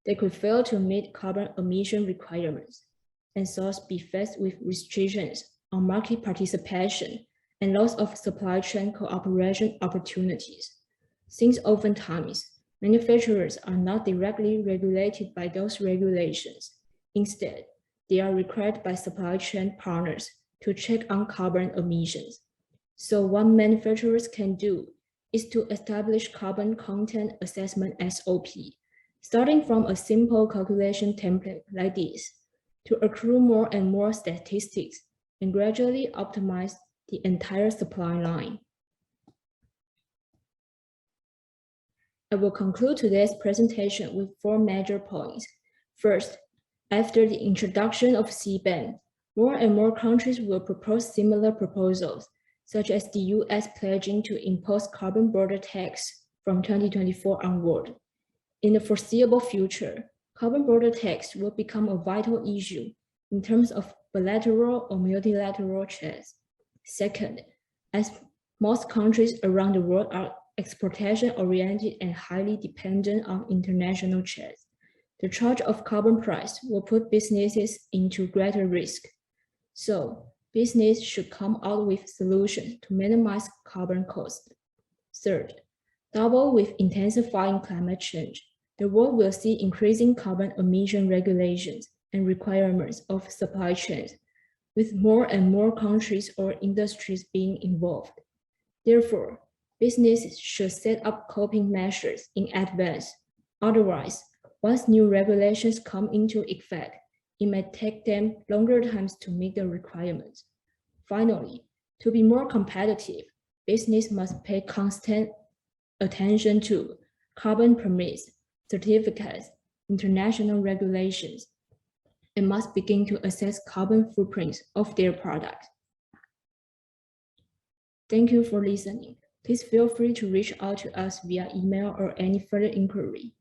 they could fail to meet carbon emission requirements and thus be faced with restrictions on market participation and loss of supply chain cooperation opportunities. Since oftentimes, manufacturers are not directly regulated by those regulations. Instead, they are required by supply chain partners to check on carbon emissions. So what manufacturers can do is to establish carbon content assessment SOP, starting from a simple calculation template like this, to accrue more and more statistics and gradually optimize the entire supply line. I will conclude today's presentation with 4 major points. First, after the introduction of sibem, more and more countries will propose similar proposals, such as the US pledging to impose carbon border tax from 2024 onward. In the foreseeable future, carbon border tax will become a vital issue in terms of bilateral or multilateral trade. Second, as most countries around the world are exportation-oriented and highly dependent on international trade, the charge of carbon price will put businesses into greater risk. So, business should come out with solutions to minimize carbon costs. Third, double with intensifying climate change, the world will see increasing carbon emission regulations and requirements of supply chains, with more and more countries or industries being involved. Therefore, businesses should set up coping measures in advance. Otherwise, once new regulations come into effect, it may take them longer times to meet the requirements. Finally, to be more competitive, business must pay constant attention to carbon permits, certificates, international regulations, and must begin to assess carbon footprints of their products. Thank you for listening. Please feel free to reach out to us via email or any further inquiry.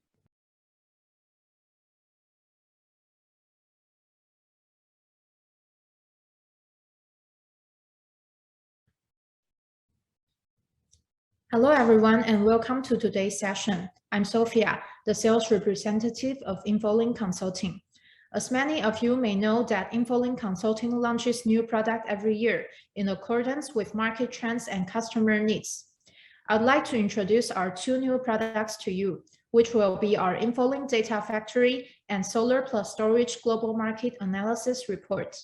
Hello, everyone, and welcome to today's session. I'm Sophia, the sales representative of InfoLink Consulting. As many of you may know that InfoLink Consulting launches new product every year in accordance with market trends and customer needs. I'd like to introduce our 2 new products to you, which will be our InfoLink Data Factory and Solar Plus Storage Global Market Analysis Report.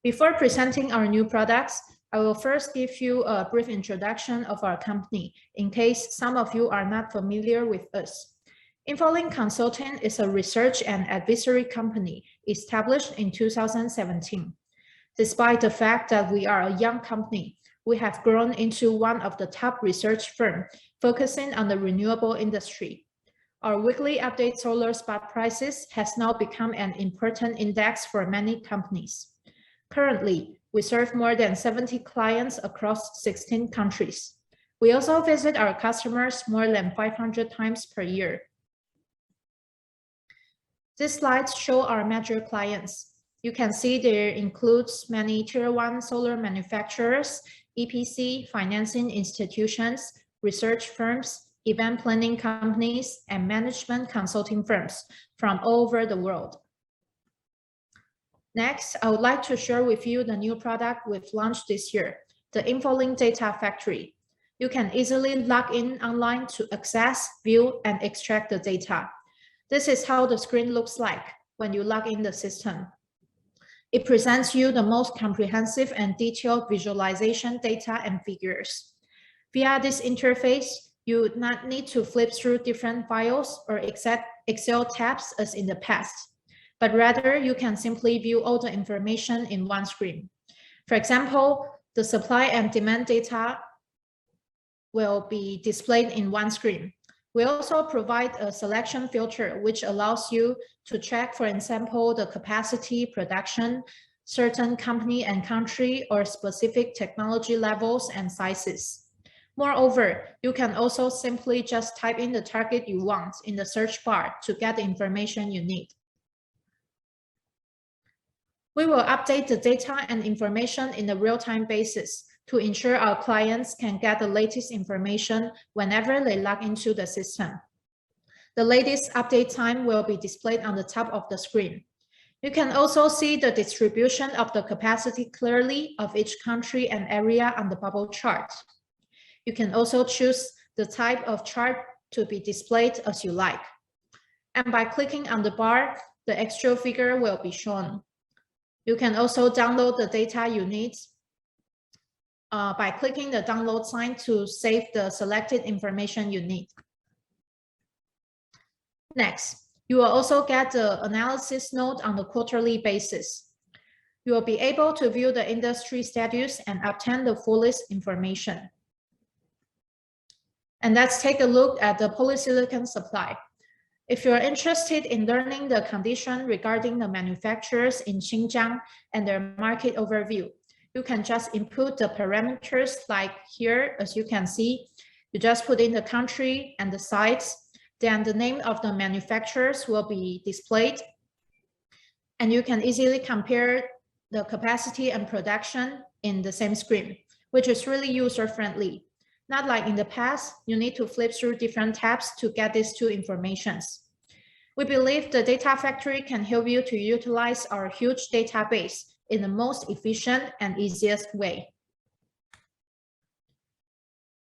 Before presenting our new products, I will first give you a brief introduction of our company, in case some of you are not familiar with us. InfoLink Consulting is a research and advisory company established in 2017. Despite the fact that we are a young company, we have grown into one of the top research firms focusing on the renewable industry. Our weekly update solar spot prices has now become an important index for many companies. Currently, we serve more than 70 clients across 16 countries. We also visit our customers more than 500 times per year. These slides show our major clients. You can see there includes many Tier 1 solar manufacturers, EPC, financing institutions, research firms, event planning companies, and management consulting firms from all over the world. Next, I would like to share with you the new product we've launched this year, the InfoLink Data Factory. You can easily log in online to access, view, and extract the data. This is how the screen looks like when you log in the system. It presents you the most comprehensive and detailed visualization data and figures. Via this interface, you would not need to flip through different files or Excel tabs as in the past, but rather you can simply view all the information in one screen. For example, the supply and demand data will be displayed in one screen. We also provide a selection filter, which allows you to check, for example, the capacity, production, certain company and country, or specific technology levels and sizes. Moreover, you can also simply just type in the target you want in the search bar to get the information you need. We will update the data and information in a real-time basis to ensure our clients can get the latest information whenever they log into the system. The latest update time will be displayed on the top of the screen. You can also see the distribution of the capacity clearly of each country and area on the bubble chart. You can also choose the type of chart to be displayed as you like. And by clicking on the bar, the actual figure will be shown. You can also download the data you need by clicking the download sign to save the selected information you need. Next, you will also get the analysis note on a quarterly basis. You will be able to view the industry status and obtain the fullest information. And let's take a look at the polysilicon supply. If you're interested in learning the condition regarding the manufacturers in Xinjiang and their market overview, you can just input the parameters like here, as you can see. You just put in the country and the sites, then the name of the manufacturers will be displayed. And you can easily compare the capacity and production in the same screen, which is really user-friendly. Not like in the past, you need to flip through different tabs to get these two informations. We believe the data factory can help you to utilize our huge database in the most efficient and easiest way.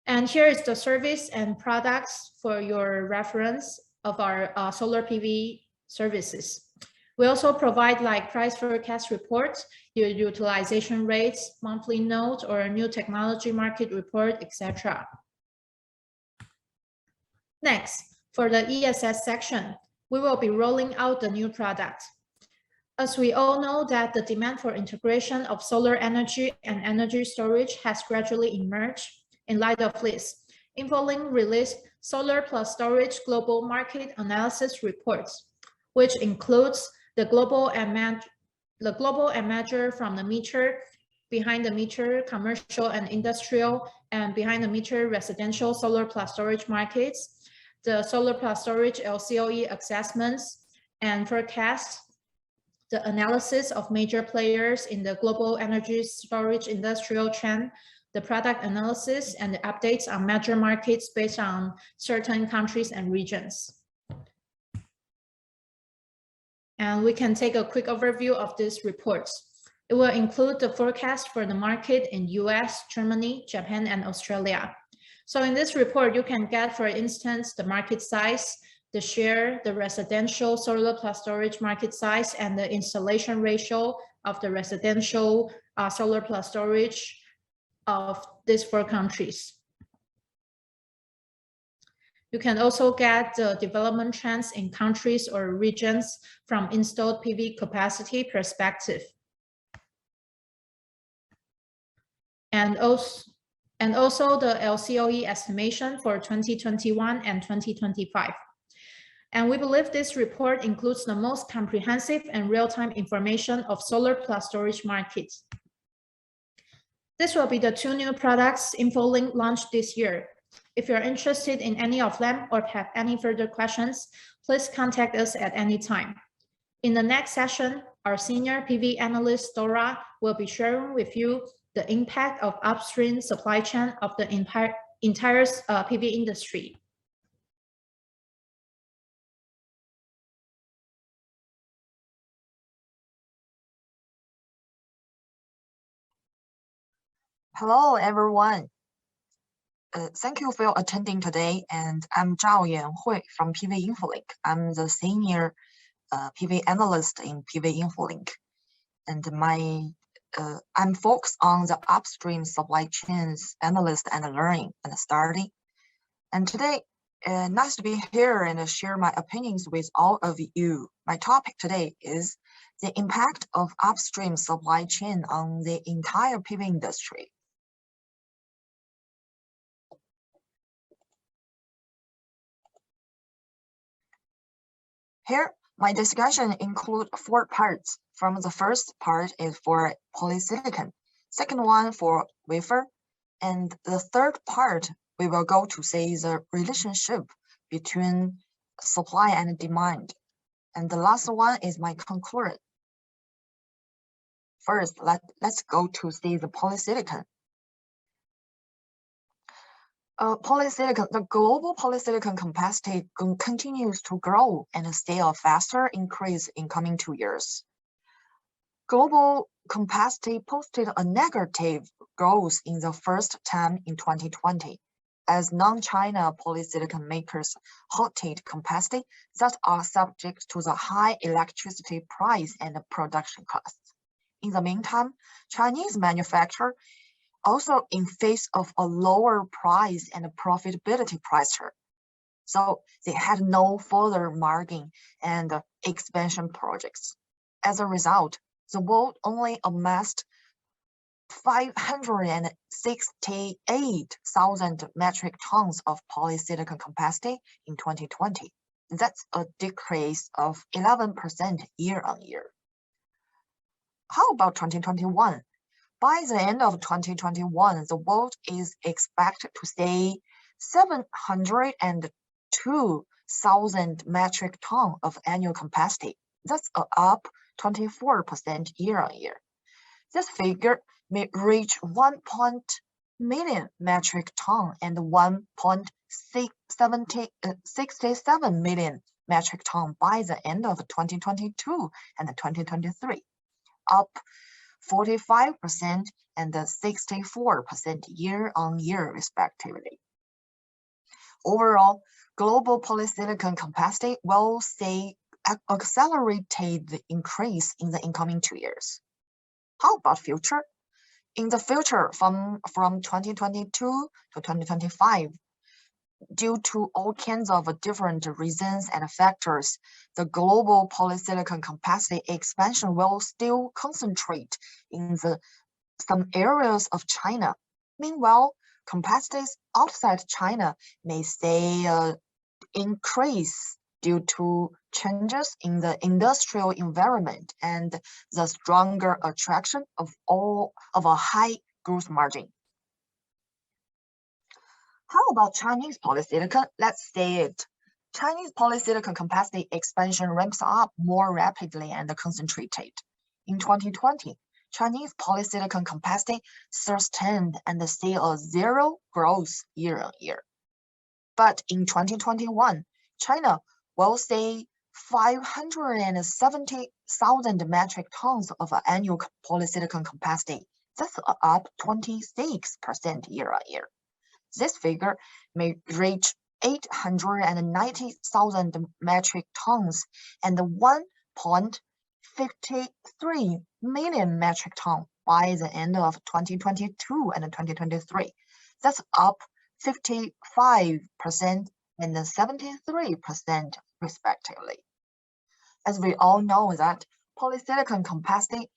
And here is the service and products for your reference of our solar PV services. We also provide like price forecast reports, your utilization rates, monthly note, or new technology market report, etc. Next, for the ESS section, we will be rolling out the new product. As we all know that the demand for integration of solar energy and energy storage has gradually emerged. In light of this, InfoLink released Solar Plus Storage Global Market Analysis Reports, which includes the global and measure from the meter, behind the meter, commercial and industrial, and behind the meter residential solar plus storage markets, the solar plus storage LCOE assessments and forecasts, the analysis of major players in the global energy storage industrial trend, the product analysis, and the updates on major markets based on certain countries and regions. And we can take a quick overview of these reports. It will include the forecast for the market in US, Germany, Japan, and Australia. So in this report, you can get, for instance, the market size, the share, the residential solar plus storage market size, and the installation ratio of the residential solar plus storage of these 4 countries. You can also get the development trends in countries or regions from installed PV capacity perspective. and also the LCOE estimation for 2021 and 2025. And we believe this report includes the most comprehensive and real-time information of solar plus storage markets. This will be the 2 new products InfoLink launched this year. If you're interested in any of them or have any further questions, please contact us at any time. In the next session, our senior PV analyst, Dora, will be sharing with you the impact of upstream supply chain of the entire PV industry. Hello, everyone. Thank you for attending today, and I'm Zhao Yanhui from PV InfoLink. I'm the senior PV analyst in PV InfoLink, and I'm focused on the upstream supply chains analyst and learning and study. And today, nice to be here and share my opinions with all of you. My topic today is the impact of upstream supply chain on the entire PV industry. Here, my discussion includes 4 parts. From the first part is for polysilicon, second one for wafer, and the third part we will go to see the relationship between supply and demand. And the last one is my conclusion. First, let's go to see the polysilicon. The global polysilicon capacity continues to grow and see a faster increase in coming 2 years. Global capacity posted a negative growth in the first time in 2020, as non-China polysilicon makers halted capacity that are subject to the high electricity price and production costs. In the meantime, Chinese manufacturers also in face of a lower price and profitability pressure. So they had no further margin and expansion projects. As a result, the world only amassed 568,000 metric tons of polysilicon capacity in 2020. That's a decrease of 11% year-on-year. How about 2021? By the end of 2021, the world is expected to see 702,000 metric tons of annual capacity. That's up 24% year-on-year. This figure may reach 1 million metric tons and 1.67 million metric tons by the end of 2022 and 2023, up 45% and 64% year-on-year respectively. Overall, global polysilicon capacity will see accelerated increase in the incoming 2 years. How about future? In the future, from 2022 to 2025, due to all kinds of different reasons and factors, the global polysilicon capacity expansion will still concentrate in some areas of China. Meanwhile, capacities outside China may see increase due to changes in the industrial environment and the stronger attraction of a high gross margin. How about Chinese polysilicon? Let's see it. Chinese polysilicon capacity expansion ramps up more rapidly and concentrated. In 2020, Chinese polysilicon capacity sustained and see a 0 growth year-on-year. But in 2021, China will see 570,000 metric tons of annual polysilicon capacity. That's up 26% year-on-year. This figure may reach 890,000 metric tons and 1.53 million metric tons by the end of 2022 and 2023. That's up 55% and 73% respectively. As we all know that polysilicon capacity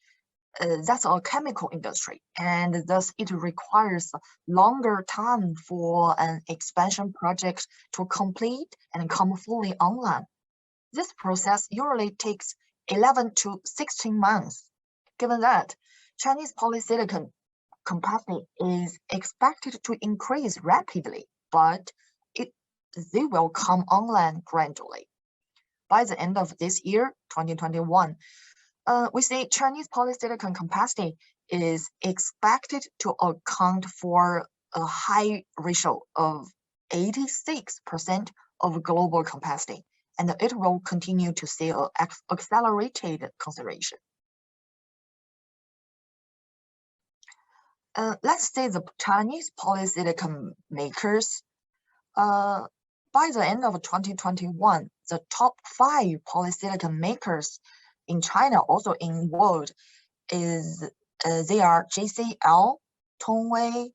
that's a chemical industry, and thus it requires longer time for an expansion project to complete and come fully online. This process usually takes 11 to 16 months. Given that, Chinese polysilicon capacity is expected to increase rapidly, but they will come online gradually. By the end of this year, 2021, we see Chinese polysilicon capacity is expected to account for a high ratio of 86% of global capacity, and it will continue to see an accelerated consideration. Let's say the Chinese polysilicon makers, by the end of 2021, the top 5 polysilicon makers in China, also in world, they are JCL, Tongwei,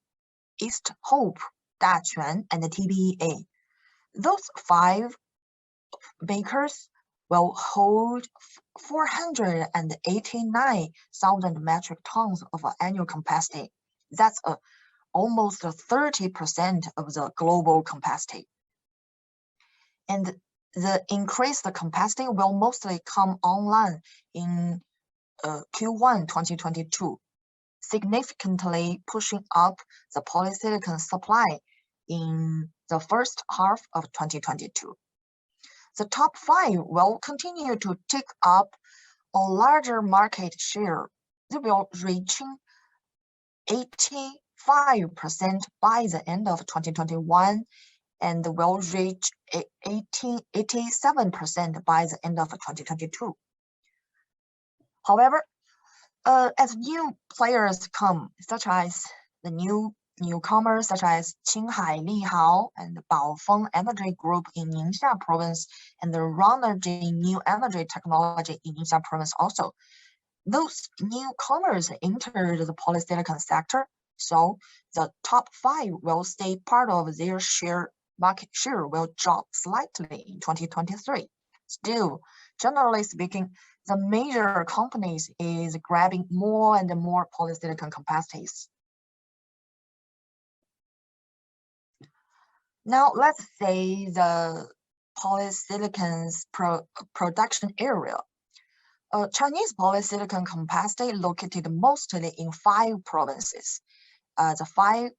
East Hope, Daquan, and the TBEA. Those 5 makers will hold 489,000 metric tons of annual capacity. That's almost 30% of the global capacity. And the increased capacity will mostly come online in Q1 2022, significantly pushing up the polysilicon supply in the first half of 2022. The top 5 will continue to take up a larger market share. They will reach 85% by the end of 2021 and will reach 87% by the end of 2022. However, as new players come, such as the newcomers such as Qinghai Lihao and Baofeng Energy Group in Ningxia Province and the Ronergy New Energy Technology in Ningxia Province also, those newcomers entered the polysilicon sector, so the top 5 will stay part of their market share will drop slightly in 2023. Still, generally speaking, the major companies is grabbing more and more polysilicon capacities. Now let's say the polysilicon's production area. Chinese polysilicon capacity located mostly in 5 provinces. The 5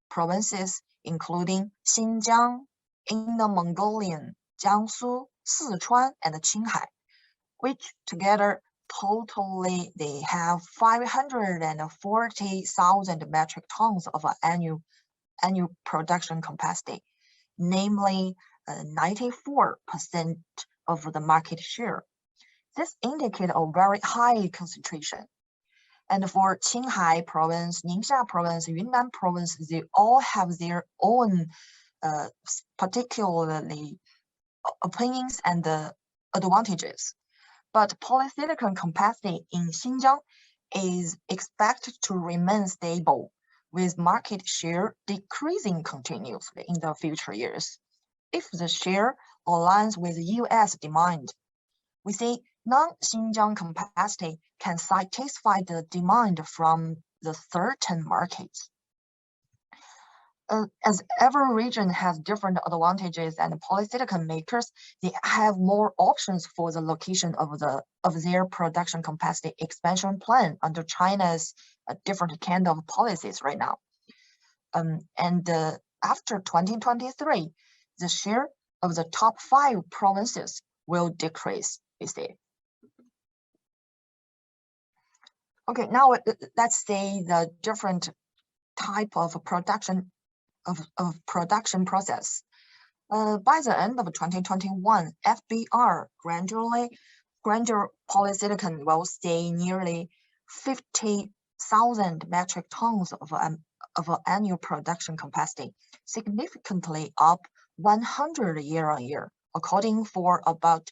provinces including Xinjiang, Inner Mongolian, Jiangsu, Sichuan, and Qinghai, which together totally they have 540,000 metric tons of annual production capacity, namely 94% of the market share. This indicates a very high concentration. And for Qinghai province, Ningxia province, Yunnan province, they all have their own particularly opinions and advantages. But polysilicon capacity in Xinjiang is expected to remain stable, with market share decreasing continuously in the future years. If the share aligns with US demand, we see non-Xinjiang capacity can satisfy the demand from the certain markets. As every region has different advantages, and polysilicon makers, they have more options for the location of their production capacity expansion plan under China's different kind of policies right now. After 2023, the share of the top 5 provinces will decrease, we see. Okay, now let's say the different type of production process. By the end of 2021, FBR granular polysilicon will stay nearly 50,000 metric tons of annual production capacity, significantly up 100 year-on-year, accounting for about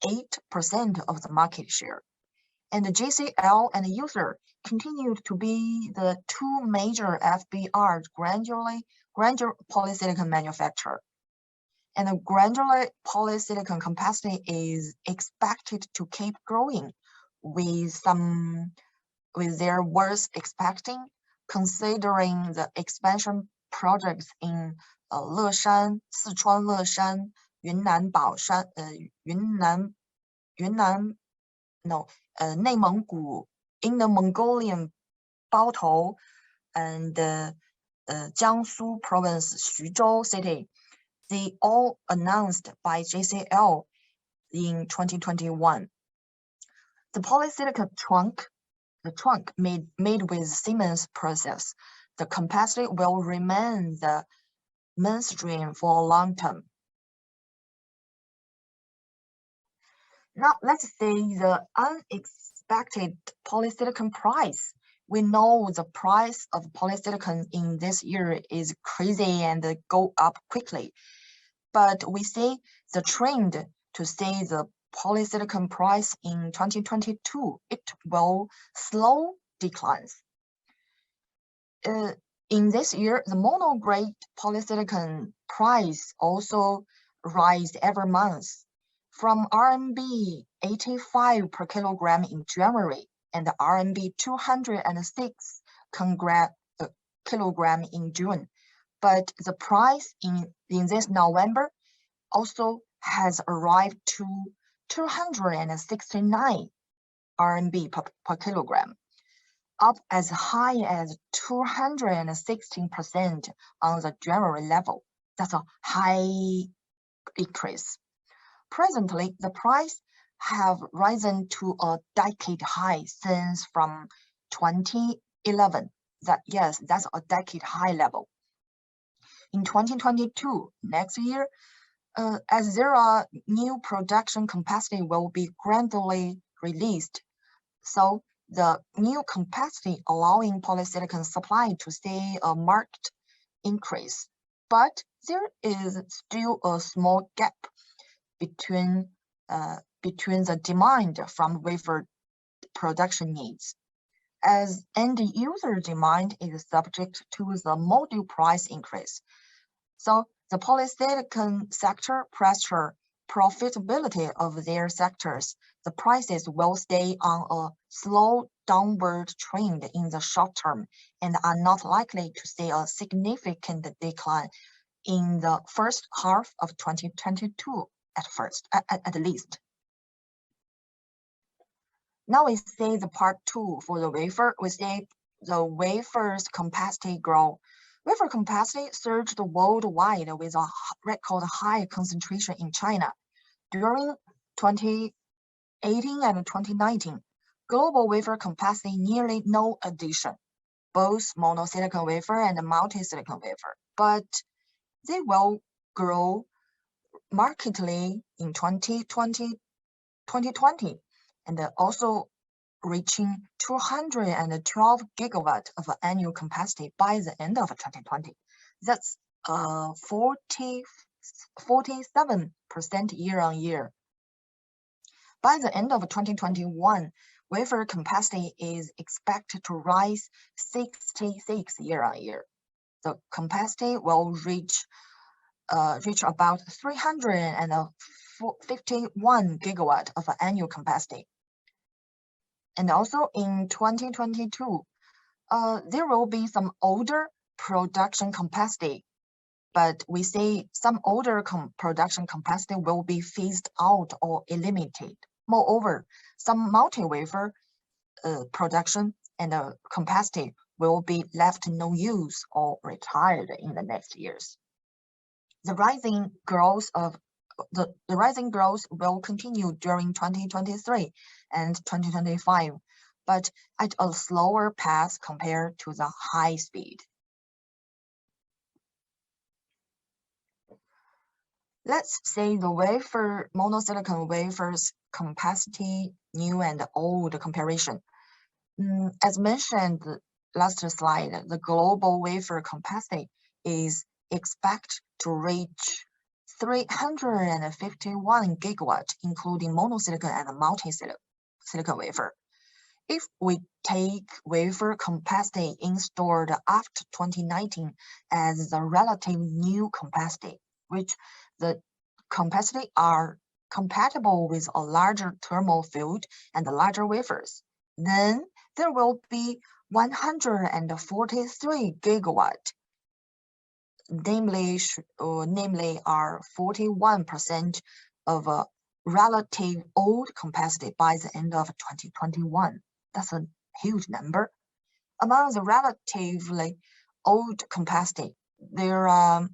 8% of the market share. And the JCL and User continued to be the 2 major FBR granular polysilicon manufacturer. And the granular polysilicon capacity is expected to keep growing with some with their worth expecting, considering the expansion projects in Leshan, Sichuan Leshan, Yunnan Baoshan,内蒙古, in the Mongolian Baotou, and Jiangsu province, Xuzhou city, they all announced by JCL in 2021. The polysilicon trunk, made with Siemens process, the capacity will remain the mainstream for a long term. Now let's see the unexpected polysilicon price. We know the price of polysilicon in this year is crazy and go up quickly, but we see the trend to see the polysilicon price in 2022, it will slow declines. In this year, the mono-grade polysilicon price also rise every month from RMB 85 per kilogram in January and RMB 206 kilogram in June. But the price in this November also has arrived to 269 RMB per kilogram, up as high as 216% on the January level. That's a high increase. Presently, the price have risen to a decade high since from 2011. That's a decade high level. In 2022, next year, as there are new production capacity will be gradually released. So the new capacity allowing polysilicon supply to see a marked increase. But there is still a small gap between the demand from wafer production needs, as end user demand is subject to the module price increase. So the polysilicon sector pressure profitability of their sectors. The prices will stay on a slow downward trend in the short term and are not likely to see a significant decline in the first half of 2022 at least. Now we see the part 2 for the wafer. We see the wafer's capacity grow. Wafer capacity surged worldwide with a record high concentration in China. During 2018 and 2019, global wafer capacity nearly no addition, both monosilicon wafer and multi-silicon wafer, but they will grow markedly in 2020 and also reaching 212 gigawatt of annual capacity by the end of 2020. That's 47% year-on-year. By the end of 2021, wafer capacity is expected to rise 66 year-on-year. The capacity will reach about 351 gigawatt of annual capacity. And also in 2022, there will be some older production capacity, but we see some older production capacity will be phased out or eliminated. Moreover, some multi-wafer production and capacity will be left no use or retired in the next years. The rising growth will continue during 2023 and 2025, but at a slower pace compared to the high speed. Let's see the monosilicon wafers capacity, new and old comparison. As mentioned last slide, the global wafer capacity is expected to reach 351 gigawatt, including monosilicon and multi-silicon wafer. If we take wafer capacity installed after 2019 as the relative new capacity, which the capacity are compatible with a larger thermal field and larger wafers, then there will be 143 gigawatt, namely are 41% of a relative old capacity by the end of 2021. That's a huge number. Among the relatively old capacity, there are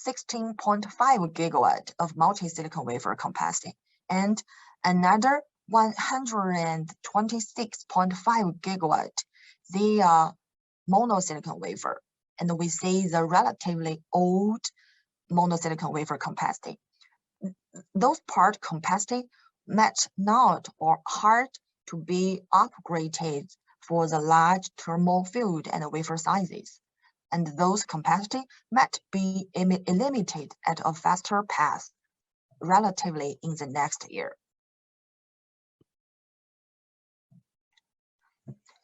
16.5 gigawatt of multi-silicon wafer capacity and another 126.5 gigawatt, they are monosilicon wafer. And we see the relatively old monosilicon wafer capacity. Those part capacity might not or hard to be upgraded for the large thermal field and wafer sizes. And those capacity might be eliminated at a faster path relatively in the next year.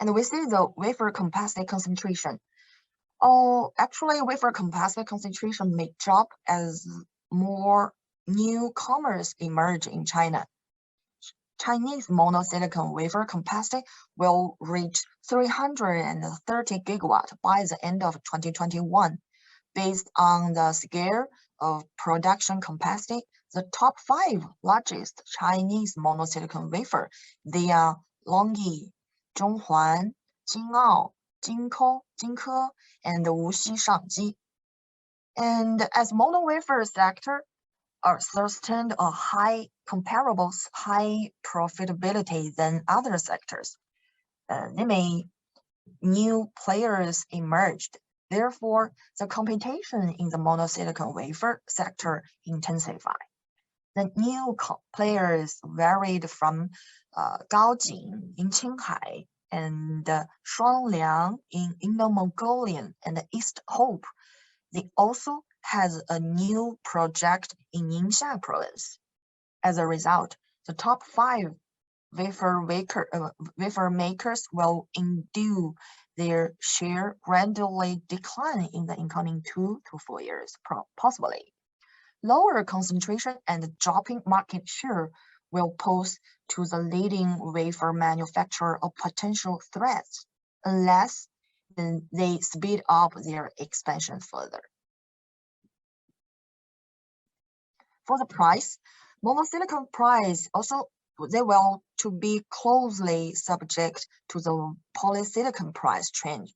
And we see the wafer capacity concentration. Actually, wafer capacity concentration may drop as more newcomers emerge in China. Chinese monosilicon wafer capacity will reach 330 gigawatt by the end of 2021. Based on the scale of production capacity, the top 5 largest Chinese monosilicon wafer, they are Longyi, Zhonghuan, Jingao, Jinko, Jinke, and Wuxi Shangji. And as mono wafer sector are sustained a high profitability than other sectors, new players emerged. Therefore, the competition in the monosilicon wafer sector intensified. The new players varied from Gaojin in Qinghai and Shuangliang in Inner Mongolian and East Hope. They also has a new project in Ningxia province. As a result, the top 5 wafer makers will endure their share gradually decline in the incoming 2 to 4 years, possibly. Lower concentration and dropping market share will pose to the leading wafer manufacturer a potential threats unless they speed up their expansion further. For the price, monosilicon price also they will to be closely subject to the polysilicon price trend.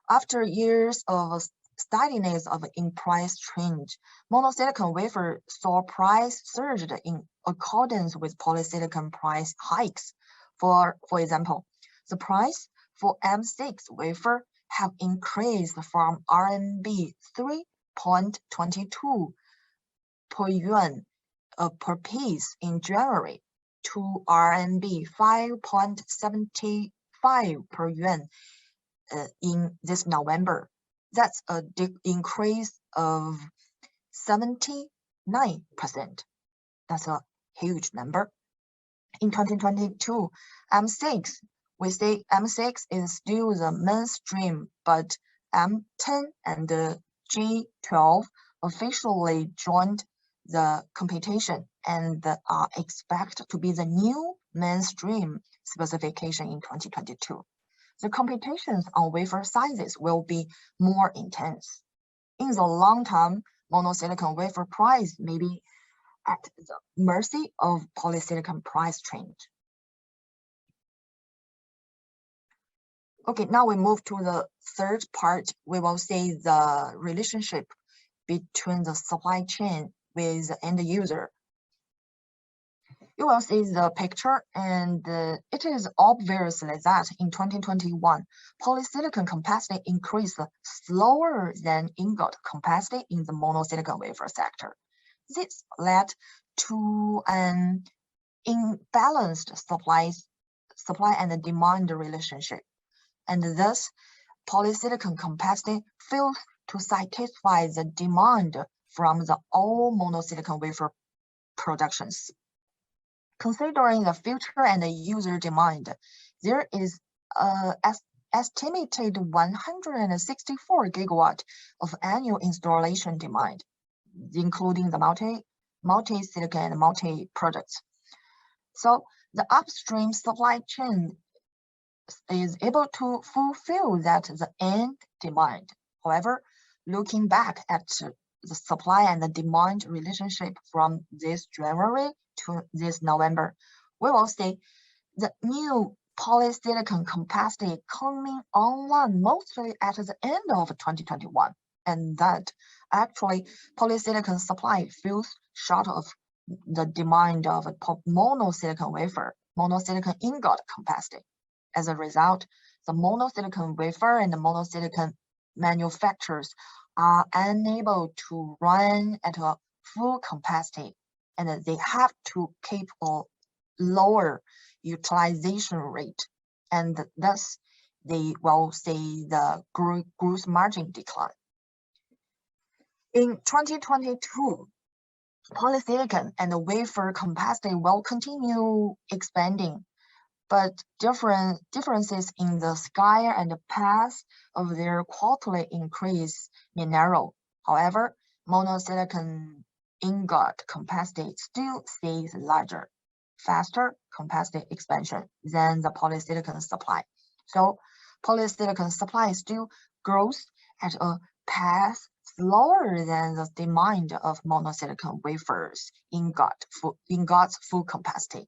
After years of steadiness in price trend, monosilicon wafer saw price surged in accordance with polysilicon price hikes. For example, the price for M6 wafer have increased from RMB 3.22 per yuan per piece in January to RMB 5.75 per yuan in this November. That's a increase of 79%. That's a huge number. In 2022, M6, we say M6 is still the mainstream, but M10 and the G12 officially joined the competition and are expected to be the new mainstream specification in 2022. The competitions on wafer sizes will be more intense. In the long term, monosilicon wafer price may be at the mercy of polysilicon price trend. Okay, now we move to the third part. We will see the relationship between the supply chain with the end user. You will see the picture, and it is obviously that in 2021, polysilicon capacity increased slower than ingot capacity in the monosilicon wafer sector. This led to an imbalanced supply and demand relationship, and thus polysilicon capacity fails to satisfy the demand from the all monosilicon wafer productions. Considering the future and the user demand, there is estimated 164 gigawatt of annual installation demand, including the multi-silicon and multi-products. So the upstream supply chain is able to fulfill that the end demand. However, looking back at the supply and the demand relationship from this January to this November, we will see the new polysilicon capacity coming online mostly at the end of 2021, and that actually polysilicon supply falls short of the demand of monosilicon wafer, monosilicon ingot capacity. As a result, the monosilicon wafer and the monosilicon manufacturers are unable to run at a full capacity, and they have to keep a lower utilization rate, and thus they will see the gross margin decline. In 2022, polysilicon and the wafer capacity will continue expanding, but differences in the scale and the path of their quarterly increase may narrow. However, monosilicon ingot capacity still sees larger, faster capacity expansion than the polysilicon supply. So polysilicon supply still grows at a path slower than the demand of monosilicon wafers ingots full capacity.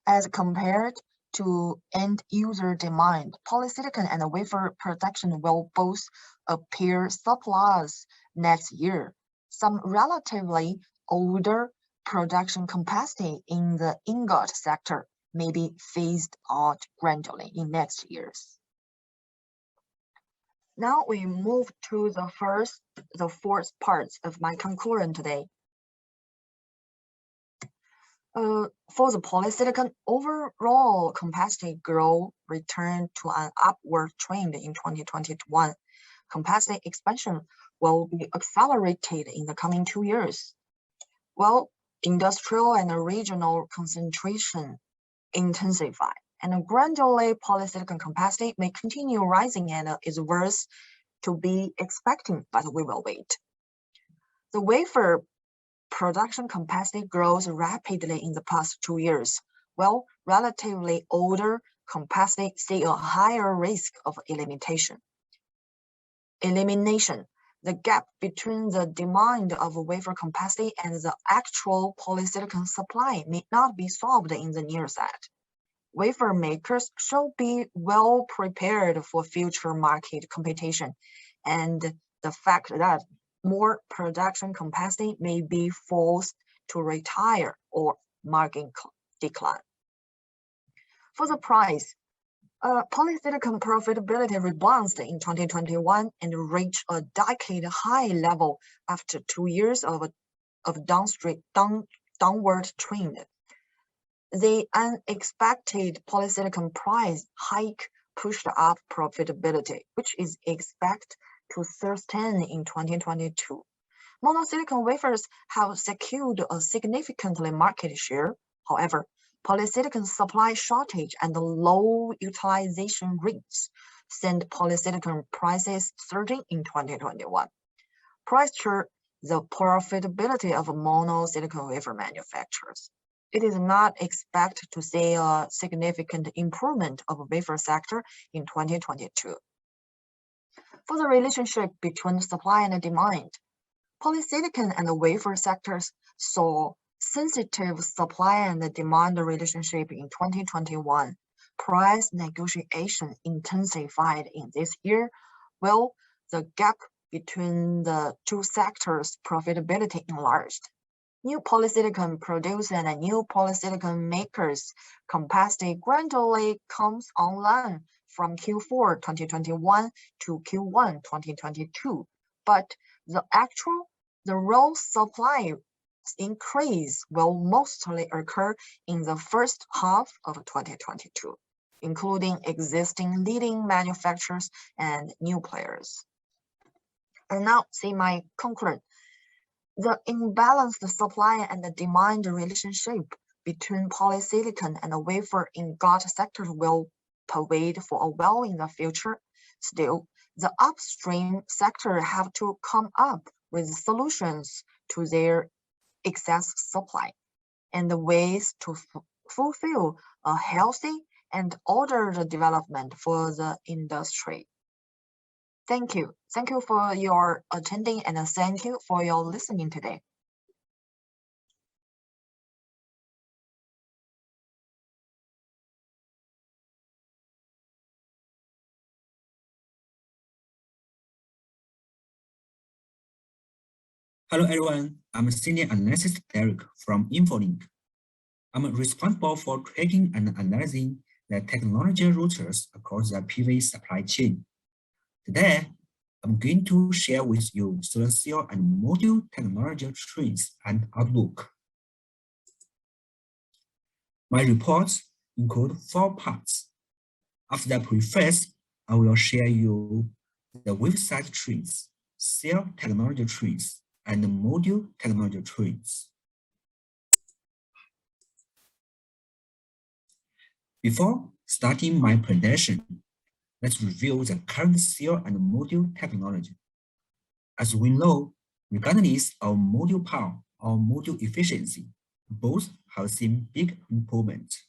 As compared to end user demand, polysilicon and wafer production will both appear surplus next year. Some relatively older production capacity in the ingot sector may be phased out gradually in next years. Now we move to the fourth part of my conclusion today. For the polysilicon, overall capacity growth returned to an upward trend in 2021. Capacity expansion will be accelerated in the coming 2 years. Well, industrial and regional concentration intensify, and gradually polysilicon capacity may continue rising and is worth to be expecting, but we will wait. The wafer production capacity grows rapidly in the past 2 years, while relatively older capacity see a higher risk of elimination. The gap between the demand of wafer capacity and the actual polysilicon supply may not be solved in the near sight. Wafer makers should be well prepared for future market competition, and the fact that more production capacity may be forced to retire or market decline. For the price, polysilicon profitability rebounded in 2021 and reached a decade high level after 2 years of downward trend. The unexpected polysilicon price hike pushed up profitability, which is expected to sustain in 2022. Monosilicon wafers have secured a significant market share. However, polysilicon supply shortage and low utilization rates sent polysilicon prices surging in 2021. Pressure the profitability of monosilicon wafer manufacturers. It is not expected to see a significant improvement of the wafer sector in 2022. For the relationship between supply and demand, polysilicon and the wafer sectors saw sensitive supply and demand relationship in 2021. Price negotiation intensified in this year, while the gap between the two sectors' profitability enlarged. New polysilicon producers and new polysilicon makers capacity gradually comes online from Q4 2021 to Q1 2022, but the raw supply increase will mostly occur in the first half of 2022, including existing leading manufacturers and new players. And now see my conclusion. The imbalanced supply and the demand relationship between polysilicon and the wafer ingot sectors will pervade for a while in the future. Still, the upstream sector have to come up with solutions to their excess supply and the ways to fulfill a healthy and order the development for the industry. Thank you. Thank you for your attending and thank you for your listening today. Hello everyone, I'm Senior Analyst Derek from InfoLink. I'm responsible for tracking and analyzing the technology routers across the PV supply chain. Today, I'm going to share with you solar cell and module technology trends and outlook. My reports include 4 parts. After the preface, I will share you the website trends, cell technology trends, and module technology trends. Before starting my presentation, let's review the current cell and module technology. As we know, regardless of module power or module efficiency, both have seen big improvements.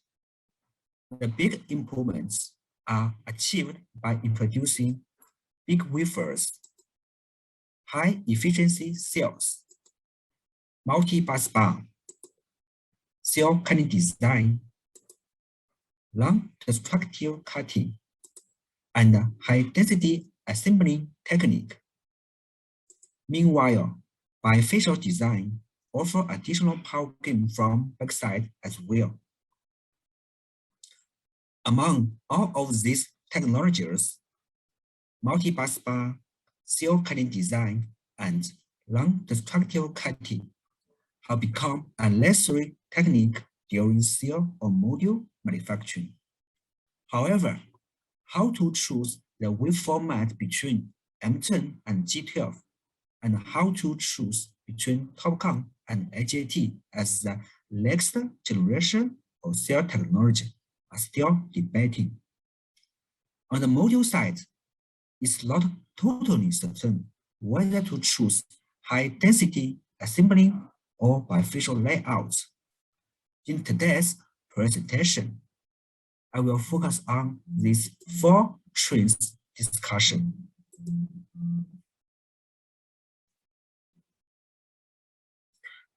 The big improvements are achieved by introducing big wafers, high efficiency cells, multi-bus bar, cell cutting design, long destructive cutting, and high density assembly technique. Meanwhile, bifacial design offers additional power gain from backside as well. Among all of these technologies, multi-bus bar, cell cutting design, and long destructive cutting have become a necessary technique during cell or module manufacturing. However, how to choose the wave format between M10 and G12, and how to choose between TOPCon and AJT as the next generation of cell technology are still debating. On the module side, it's not totally certain whether to choose high-density assembly or bifacial layouts. In today's presentation, I will focus on these 4 trends discussion.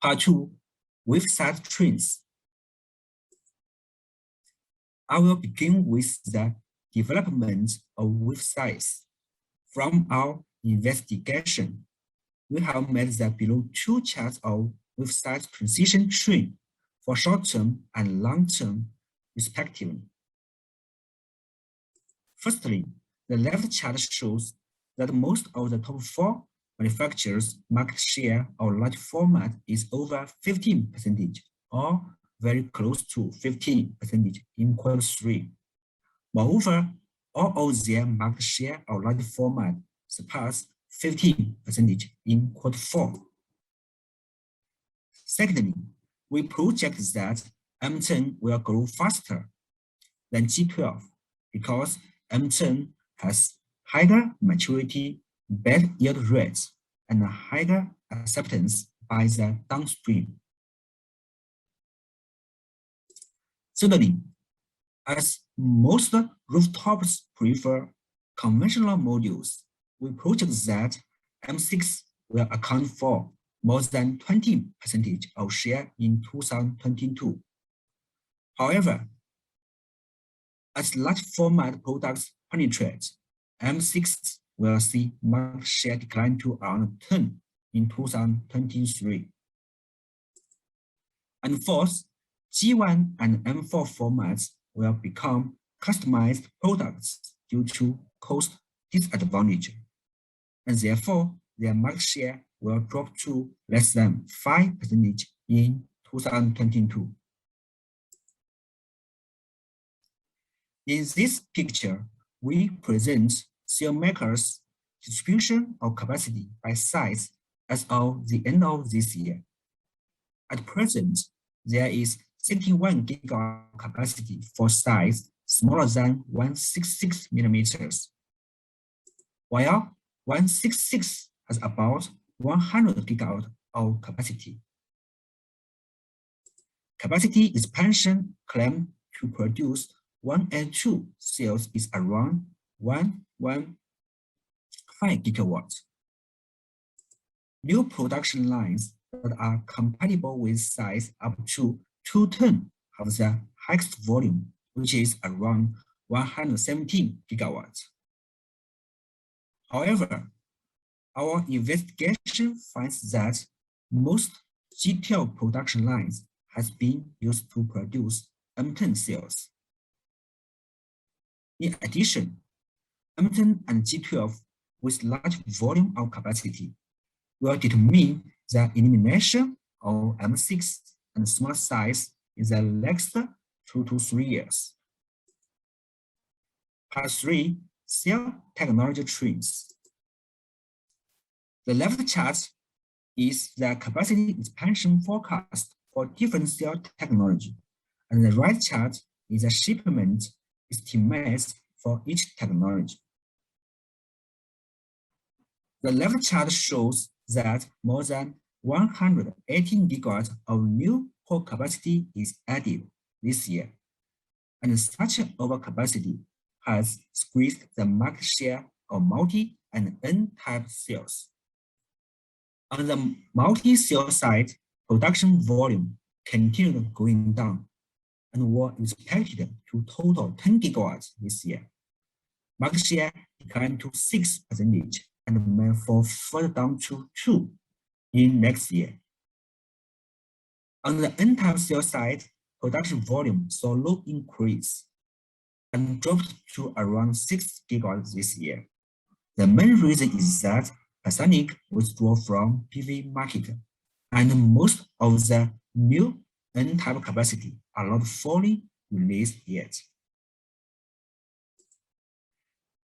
Part 2, website trends. I will begin with the development of websites. From our investigation, we have made the below 2 charts of website transition trend for short-term and long-term, respectively. Firstly, the left chart shows that most of the top 4 manufacturers' market share of large format is over 15% or very close to 15% in Q3. Moreover, all of their market share of large format surpassed 15% in Q4. Secondly, we project that M10 will grow faster than G12 because M10 has higher maturity, better yield rates, and higher acceptance by the downstream. Thirdly, as most rooftops prefer conventional modules, we project that M6 will account for more than 20% of share in 2022. However, as large format products penetrate, M6 will see market share decline to around 10 in 2023. And fourth, G1 and M4 formats will become customized products due to cost disadvantage, and therefore their market share will drop to less than 5% in 2022. In this picture, we present cell makers' distribution of capacity by size as of the end of this year. At present, there is 71 gigawatt capacity for size smaller than 166 millimeters, while 166 has about 100 gigawatt of capacity. Capacity expansion claimed to produce 1 and 2 cells is around 1.15 gigawatts. New production lines that are compatible with size up to 2 tons have the highest volume, which is around 117 gigawatts. However, our investigation finds that most G12 production lines has been used to produce M10 cells. In addition, M10 and G12 with large volume of capacity will determine the elimination of M6 and small size in the next 2 to 3 years. Part 3, Cell Technology Trends. The left chart is the capacity expansion forecast for different cell technology, and the right chart is the shipment estimates for each technology. The left chart shows that more than 118 gigawatts of new port capacity is added this year, and such overcapacity has squeezed the market share of multi and N-type cells. On the multi-cell side, production volume continued going down and was expected to total 10 gigawatts this year. Market share declined to 6% and may fall further down to 2% in next year. On the N-type cell side, production volume saw low increase and dropped to around 6 gigawatts this year. The main reason is that Panasonic withdrew from PV market, and most of the new N-type capacity are not fully released yet.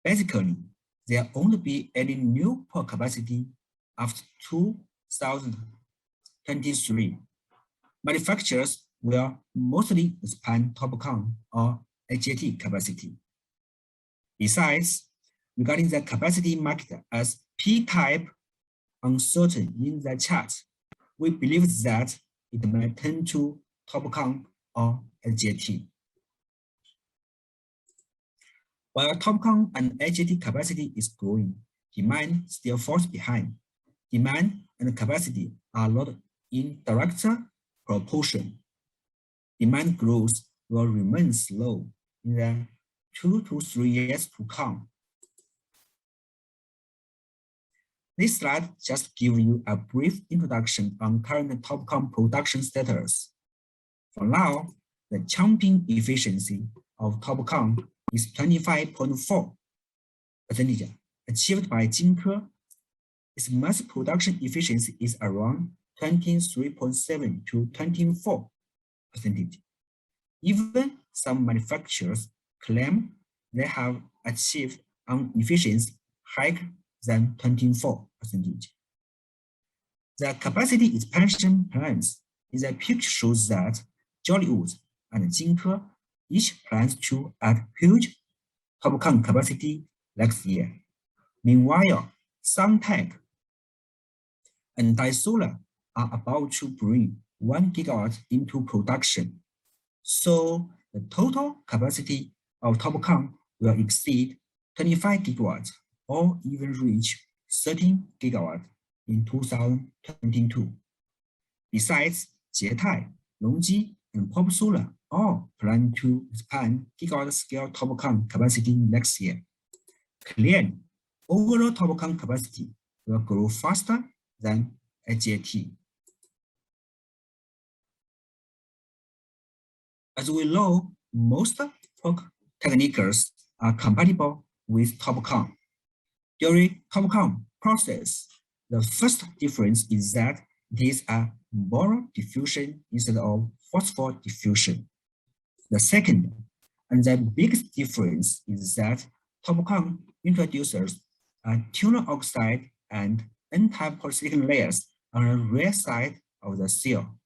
Basically, there won't be any new port capacity after 2023. Manufacturers will mostly expand TOPCon or HJT capacity. Besides, regarding the capacity market as P-type uncertain in the chart, we believe that it may turn to TOPCon or HJT. While TOPCon and HJT capacity is growing, demand still falls behind. Demand and capacity are not in direct proportion. Demand growth will remain slow in the 2 to 3 years to come. This slide just gives you a brief introduction on current TOPCon production status. For now, the chumping efficiency of TOPCon is 25.4%, achieved by Jinke. Its mass production efficiency is around 23.7 to 24%. Even some manufacturers claim they have achieved an efficiency higher than 24%. The capacity expansion plans in the picture shows that Jollywood and Jinke each plans to add huge TOPCon capacity next year. Meanwhile, Suntech and Daisolar are about to bring 1 gigawatt into production. So the total capacity of TOPCon will exceed 25 gigawatts or even reach 13 gigawatts in 2022. Besides, Jietai, Longji, and Pop Solar all plan to expand gigawatt-scale TOPCon capacity next year. Clearly, overall TOPCon capacity will grow faster than HJT. As we know, most torque techniques are compatible with TOPCon. During TOPCon process, the first difference is that it is a boron diffusion instead of phosphor diffusion. The second, and the biggest difference is that TOPCon introduces a tungsten oxide and N-type polysilicon layers on the rear side of the cell.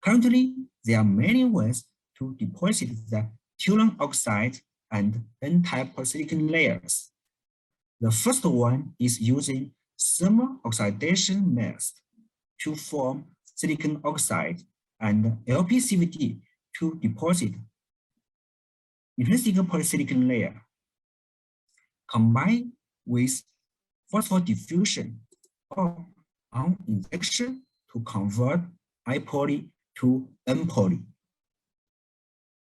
Currently, there are many ways to deposit the tungsten oxide and N-type polysilicon layers. The first one is using thermal oxidation method to form silicon oxide and LPCVD to deposit intrinsic polysilicon layer combined with phosphor diffusion or ion injection to convert I-poly to N-poly.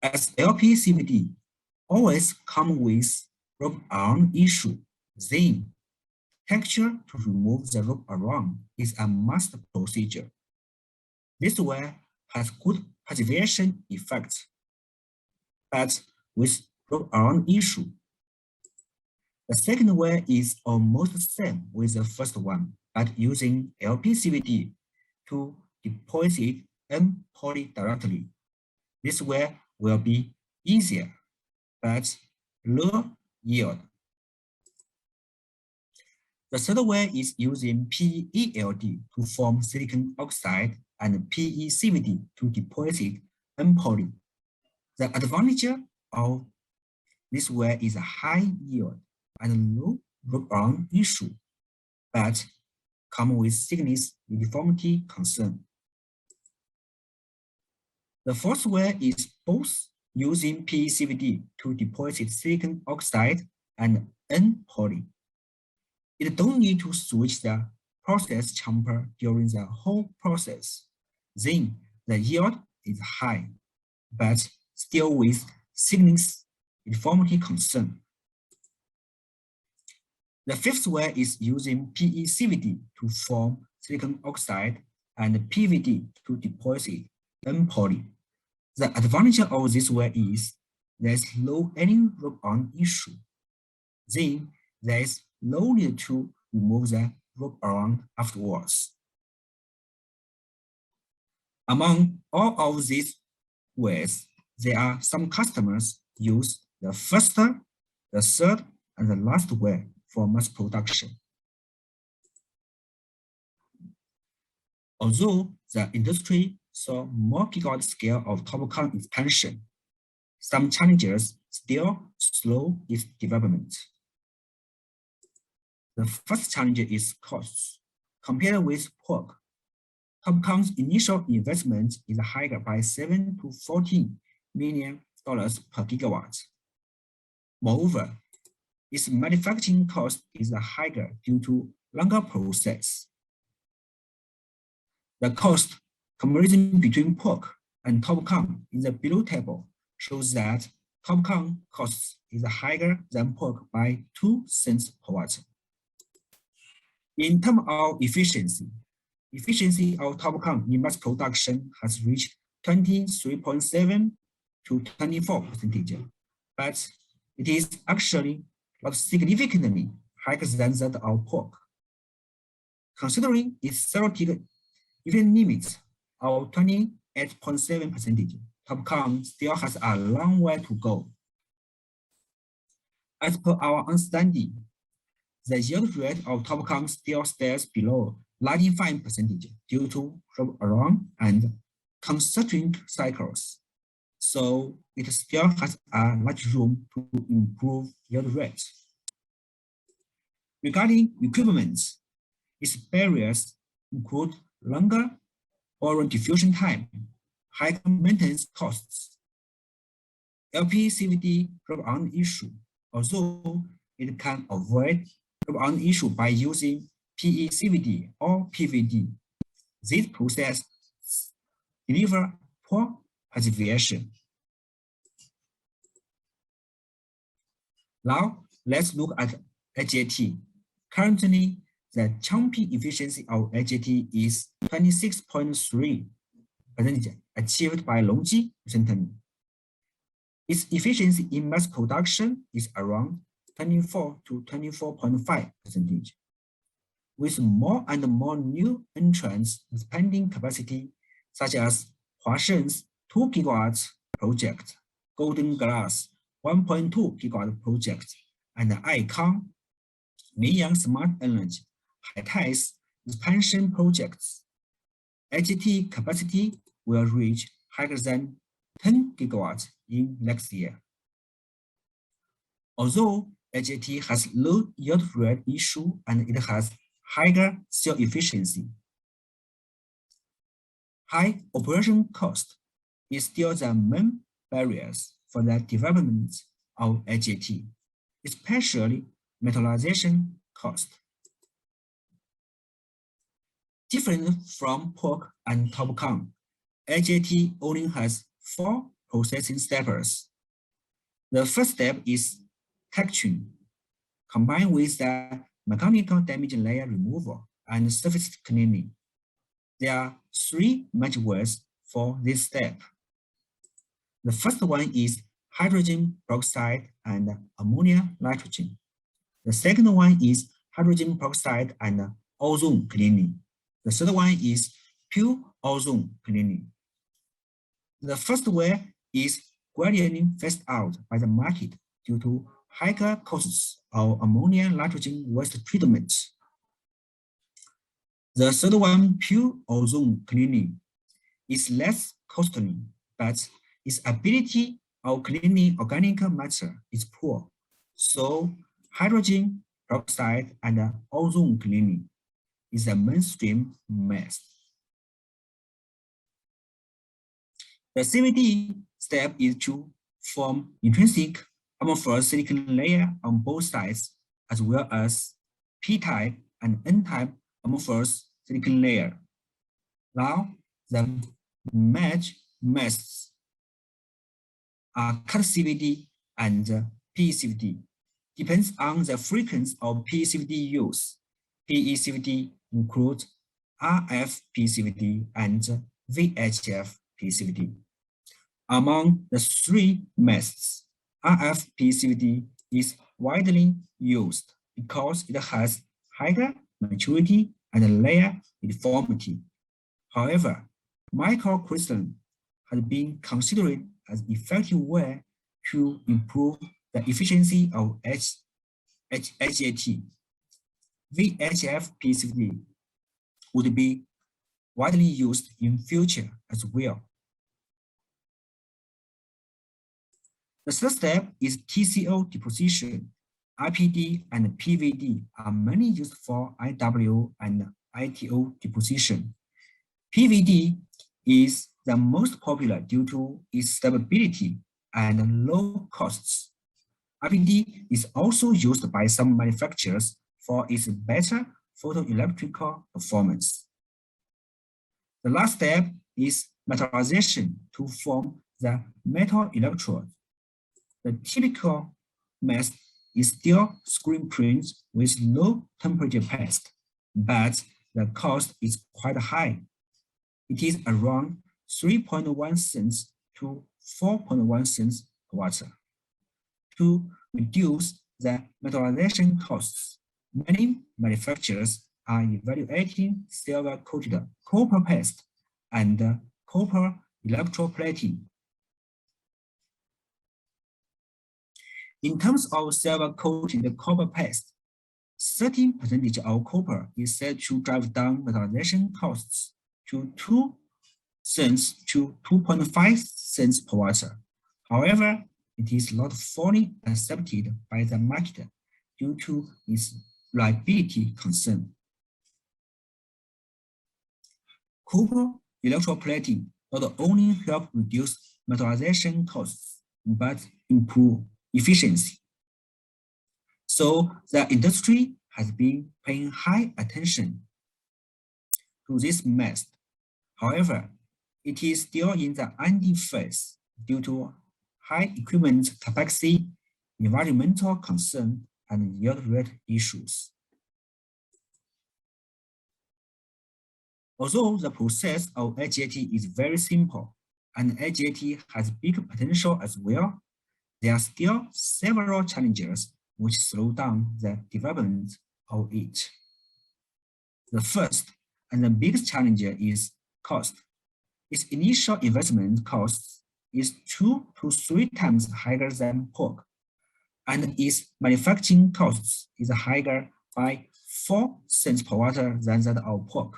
As LPCVD always come with wrap-around issue, then texture to remove the wrap-around is a must procedure. This way has good passivation effect, but with wrap-around issue. The second way is almost the same with the first one, but using LPCVD to deposit N-poly directly. This way will be easier, but lower yield. The third way is using PELD to form silicon oxide and PECVD to deposit N-poly. The advantage of this way is a high yield and low wrap-around issue, but come with thickness uniformity concern. The fourth way is both using PECVD to deposit silicon oxide and N-poly. It don't need to switch the process chamber during the whole process. Then the yield is high, but still with thickness uniformity concern. The fifth way is using PECVD to form silicon oxide and PVD to deposit N-poly. The advantage of this way is there's low any wrap-around issue. Then there's no need to remove the wrap-around afterwards. Among all of these ways, there are some customers use the first, the third, and the last way for mass production. Although the industry saw more gigawatt scale of TOPCon expansion, some challenges still slow its development. The first challenge is costs. Compared with POC, TOPCon's initial investment is higher by $7 to $14 million per gigawatt. Moreover, its manufacturing cost is higher due to longer process. The cost comparison between POC and TOPCon in the below table shows that TOPCon costs is higher than POC by 2 cents per watt. In terms of efficiency of TOPCon in mass production has reached 23.7 to 24%, but it is actually not significantly higher than that of POC. Considering its theoretical even limits of 28.7%, TOPCon still has a long way to go. As per our understanding, the yield rate of TOPCon still stays below 95% due to wrap-around and concentrating cycles. So it still has a large room to improve yield rate. Regarding equipment, its barriers include longer boron diffusion time, high maintenance costs, LPCVD wrap-around issue, although it can avoid wrap-around issue by using PECVD or PVD. This process delivers poor passivation. Now, let's look at AJT. Currently, the chumpy efficiency of AJT is 26.3%, achieved by LONGi recently. Its efficiency in mass production is around 24 to 24.5%. With more and more new entrants expanding capacity, such as Huashen's 2 GW project, Golden Glass 1.2 GW project, and Icon, Meiyang Smart Energy, Haitai's expansion projects, AJT capacity will reach higher than 10 GW in next year. Although AJT has low yield rate issue and it has higher cell efficiency, high operation cost is still the main barriers for the development of HJT, especially metallization cost. Different from pork and TOPCon, HJT only has 4 processing steps. The first step is texturing, combined with the mechanical damage layer removal and surface cleaning. There are 3 major words for this step. The first one is hydrogen peroxide and ammonia nitrogen. The second one is hydrogen peroxide and ozone cleaning. The third one is pure ozone cleaning. The first way is gradually phased out by the market due to higher costs of ammonia nitrogen waste treatment. The third one, pure ozone cleaning, is less costly, but its ability of cleaning organic matter is poor. So hydrogen peroxide and ozone cleaning is a mainstream method. The CVD step is to form intrinsic amorphous silicon layer on both sides, as well as P-type and N-type amorphous silicon layer. Now, the match methods are cut CVD and PECVD. Depends on the frequency of PECVD use. PECVD includes RF PECVD and VHF PECVD. Among the 3 methods, RF PECVD is widely used because it has higher maturity and layer uniformity. However, microcrystalline has been considered as an effective way to improve the efficiency of HJT. VHF PECVD would be widely used in future as well. The third step is Tco deposition. IPD and PVD are mainly used for IW and ITO deposition. PVD is the most popular due to its stability and low costs. IPD is also used by some manufacturers for its better photoelectrical performance. The last step is metallization to form the metal electrode. The typical method is still screen print with low temperature paste, but the cost is quite high. It is around 3.1 cents to 4.1 cents per watt. To reduce the metallization costs, many manufacturers are evaluating silver-coated copper paste and copper electroplating. In terms of silver-coated copper paste, 30% of copper is said to drive down metallization costs to 2 cents to 2.5 cents per watt. However, it is not fully accepted by the market due to its reliability concern. Copper electroplating not only help reduce metallization costs, but improve efficiency. So the industry has been paying high attention to this method. However, it is still in the R&D phase due to high equipment capacity, environmental concern, and yield rate issues. Although the process of HJT is very simple and HJT has big potential as well, there are still several challenges which slow down the development of it. The first and the biggest challenge is cost. Its initial investment cost is 2 to 3 times higher than pork, and its manufacturing costs is higher by 4 cents per watt than that of pork.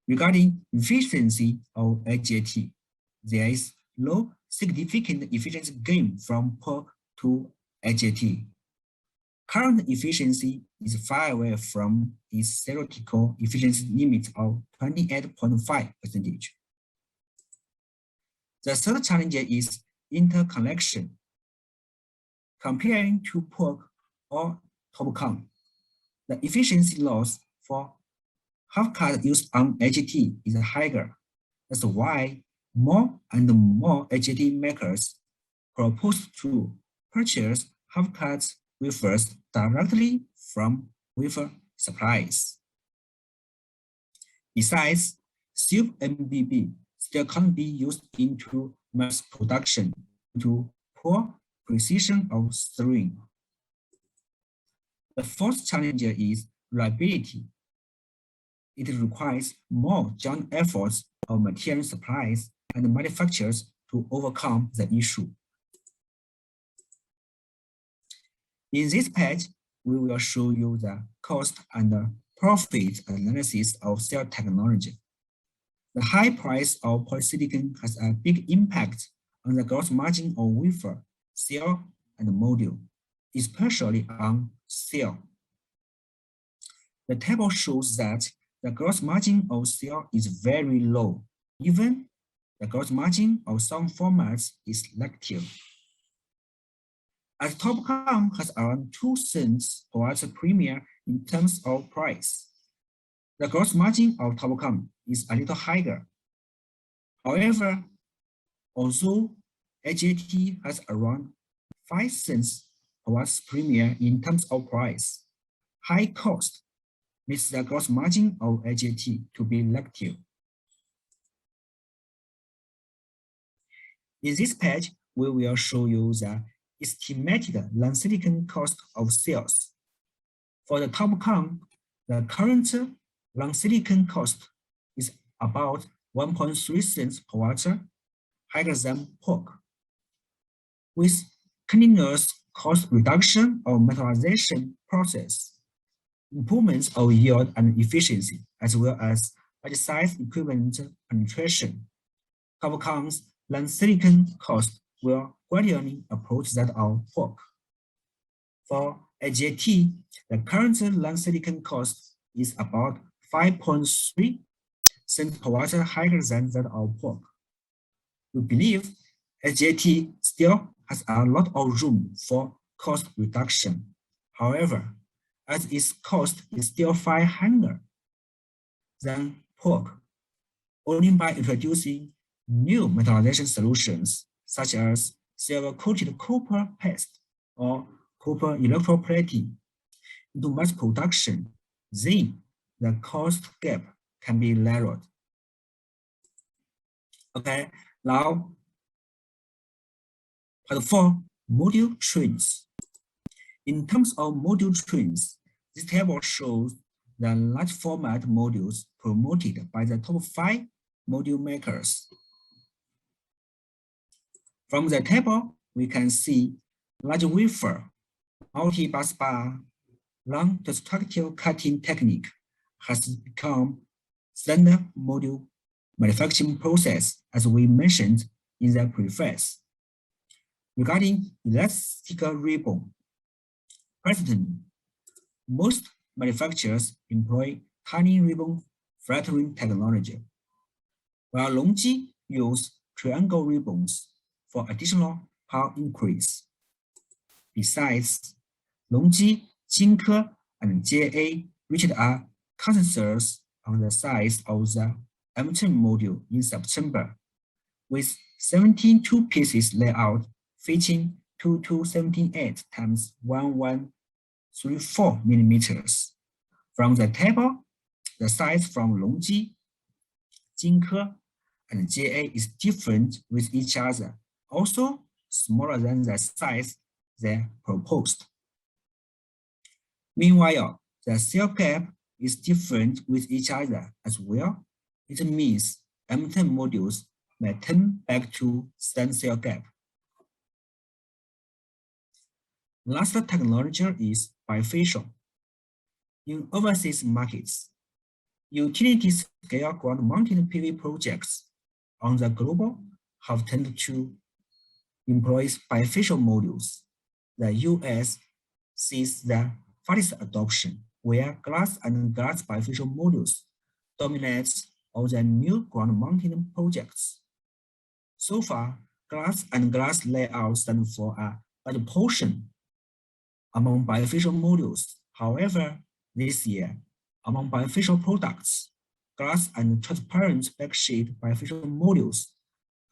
Regarding efficiency of HJT, there is no significant efficiency gain from pork to HJT. Current efficiency is far away from its theoretical efficiency limit of 28.5%. The third challenge is interconnection. Comparing to POC or TOPCon, the efficiency loss for half-cut used on HJT is higher. That's why more and more HJT makers propose to purchase half-cut wafers directly from wafer suppliers. Besides, sibem still can't be used into mass production due to poor precision of string. The fourth challenge is reliability. It requires more joint efforts of material suppliers and manufacturers to overcome the issue. In this page, we will show you the cost and profit analysis of cell technology. The high price of polysilicon has a big impact on the gross margin of wafer, cell, and module, especially on cell. The table shows that the gross margin of cell is very low. Even the gross margin of some formats is negative. As TOPCon has around 2 cents per watt premium in terms of price, the gross margin of TOPCon is a little higher. However, although HJT has around 5 cents per watt premium in terms of price, high cost makes the gross margin of HJT to be negative. In this page, we will show you the estimated non-silicon cost of cells. For the TOPCon, the current non-silicon cost is about 1.3 cents per watt, higher than POC. With continuous cost reduction of metallization process, improvements of yield and efficiency, as well as large size equivalent penetration, TOPCon's non-silicon cost will gradually approach that of POC. For HJT, the current non-silicon cost is about 5.3 cents per watt higher than that of POC. We believe HJT still has a lot of room for cost reduction. However, as its cost is still far higher than POC, only by introducing new metallization solutions such as silver-coated copper paste or copper electroplating into mass production, then the cost gap can be narrowed. Okay, now part 4, module trends. In terms of module trends, this table shows the large format modules promoted by the top 5 module makers. From the table, we can see large wafer, multi-bus bar, long-destructive cutting technique has become standard module manufacturing process, as we mentioned in the preface. Regarding elastic ribbon, presently, most manufacturers employ tiny ribbon flattering technology, while LONGi use triangle ribbons for additional power increase. Besides, LONGi, Tco, and JA reached a consensus on the size of the M10 module in September, with 72 pieces layout fitting 2278 times 1134 millimeters. From the table, the size from LONGi, Tco, and JA is different with each other, also smaller than the size they proposed. Meanwhile, the cell gap is different with each other as well. It means M10 modules may turn back to stand cell gap. Last technology is bifacial. In overseas markets, utility-scale ground-mounted PV projects on the global have tended to employ bifacial modules. The US sees the fastest adoption, where glass and glass bifacial modules dominate all the new ground-mounted projects. So far, glass and glass layout stand for a large portion among bifacial modules. However, this year, among bifacial products, glass and transparent backsheet bifacial modules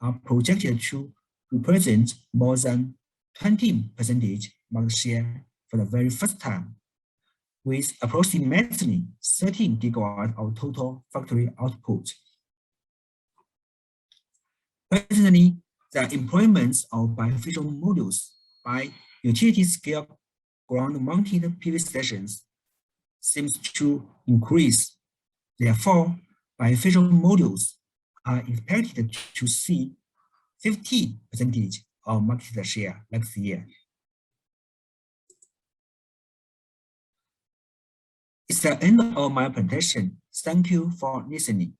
are projected to represent more than 20% market share for the very first time, with approximately 13 gigawatts of total factory output. Presently, the employment of bifacial modules by utility-scale ground-mounted PV stations seems to increase. Therefore, bifacial modules are expected to see 50% of market share next year. It's the end of my presentation. Thank you for listening.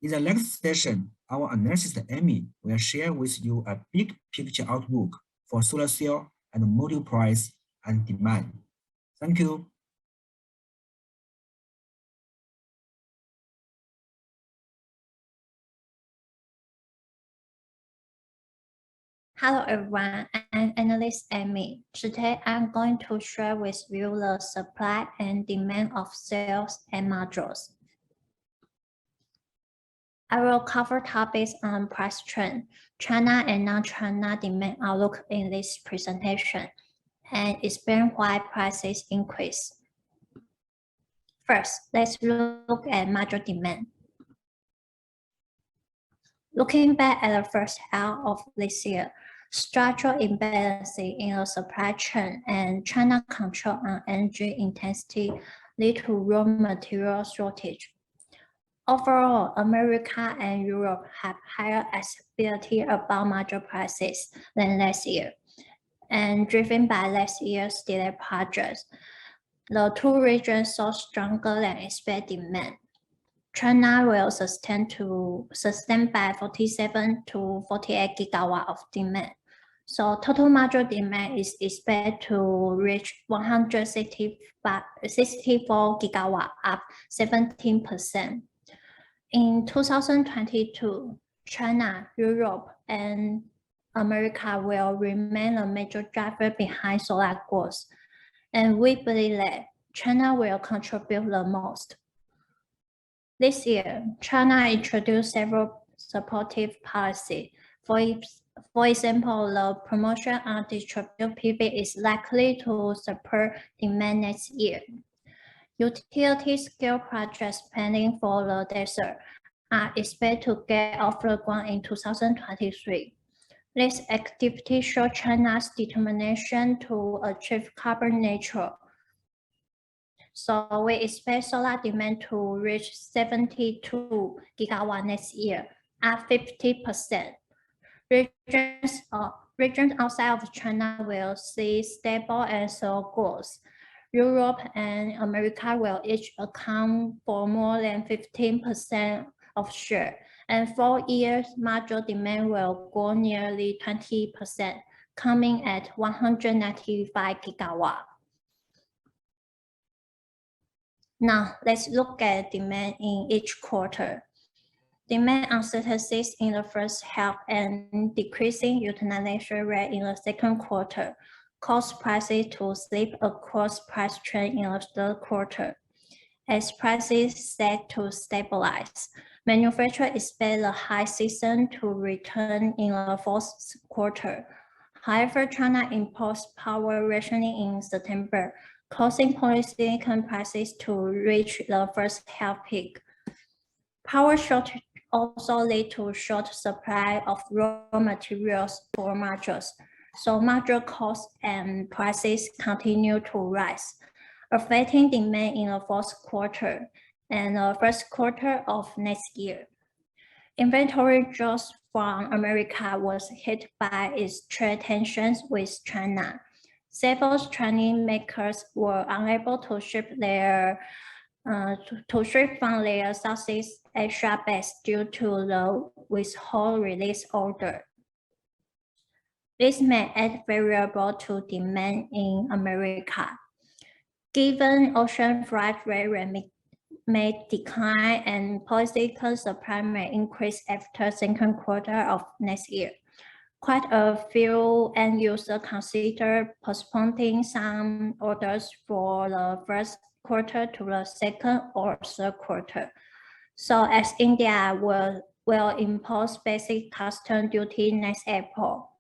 In the next session, our analyst Amy will share with you a big picture outlook for solar cell and module price and demand. Thank you. Hello everyone, I'm analyst Amy. Today I'm going to share with you the supply and demand of cells and modules. I will cover topics on price trend, China and non-China demand outlook in this presentation, and explain why prices increase. First, let's look at module demand. Looking back at the first half of this year, structural imbalance in the supply chain and China control on energy intensity lead to raw material shortage. Overall, America and Europe have higher visibility about module prices than last year, and driven by last year's delayed projects, the two regions saw stronger than expected demand. China will sustain by 47 to 48 gigawatt of demand. So total module demand is expected to reach 164 gigawatt, up 17%. In 2022, China, Europe, and America will remain a major driver behind solar growth, and we believe that China will contribute the most. This year, China introduced several supportive policies. For example, the promotion on distributed PV is likely to support demand next year. Utility-scale projects pending for the desert are expected to get off the ground in 2023. This activity shows China's determination to achieve carbon neutral. So we expect solar demand to reach 72 gigawatt next year, up 50%. Regions outside of China will see stable and slow growth. Europe and America will each account for more than 15% of share, and 4 years module demand will grow nearly 20%, coming at 195 gigawatt. Now, let's look at demand in each quarter. Demand uncertainties in the first half and decreasing utilization rate in the second quarter caused prices to slip across price trend in the third quarter. As prices set to stabilize, manufacturers expect the high season to return in the fourth quarter. However, China imposed power rationing in September, causing polysilicon prices to reach the first half peak. Power shortage also led to short supply of raw materials for modules, so module costs and prices continue to rise, affecting demand in the fourth quarter and the first quarter of next year. Inventory draws from America was hit by its trade tensions with China. Several Chinese makers were unable to ship from their Southeast Asia base due to the withhold release order. This may add variable to demand in America. Given ocean freight rate may decline and polysilicon supply may increase after second quarter of next year. Quite a few end users consider postponing some orders for the first quarter to the second or third quarter. So as India will impose basic custom duty next April,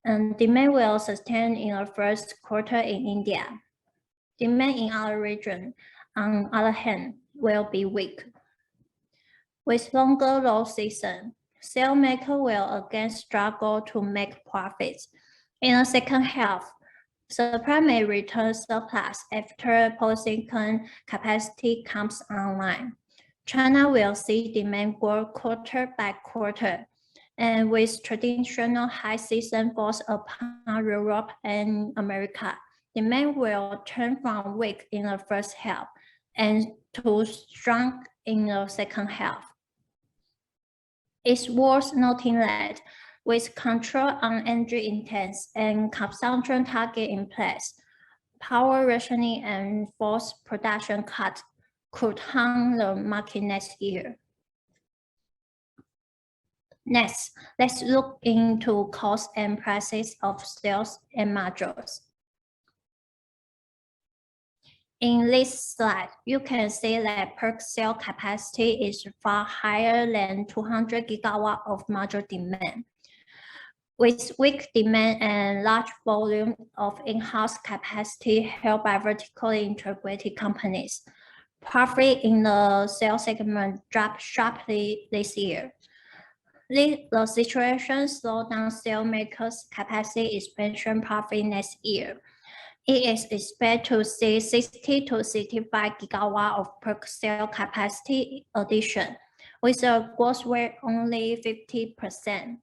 and demand will sustain in the first quarter in India. Demand in other regions, on the other hand, will be weak. With longer low season, cell maker will again struggle to make profits. In the second half, supply may return surplus after polysilicon capacity comes online. China will see demand grow quarter by quarter, and with traditional high season forced upon Europe and America, demand will turn from weak in the first half and to strong in the second half. It's worth noting that with control on energy intense and consumption target in place, power rationing and forced production cut could harm the market next year. Next, let's look into cost and prices of cells and modules. In this slide, you can see that PERC cell capacity is far higher than 200 GW of module demand. With weak demand and large volume of in-house capacity held by vertically integrated companies, profit in the cell segment dropped sharply this year. The situation slowed down cell makers' capacity expansion profit next year. It is expected to see 60 to 65 GW of PERC cell capacity addition, with a growth rate only 50%.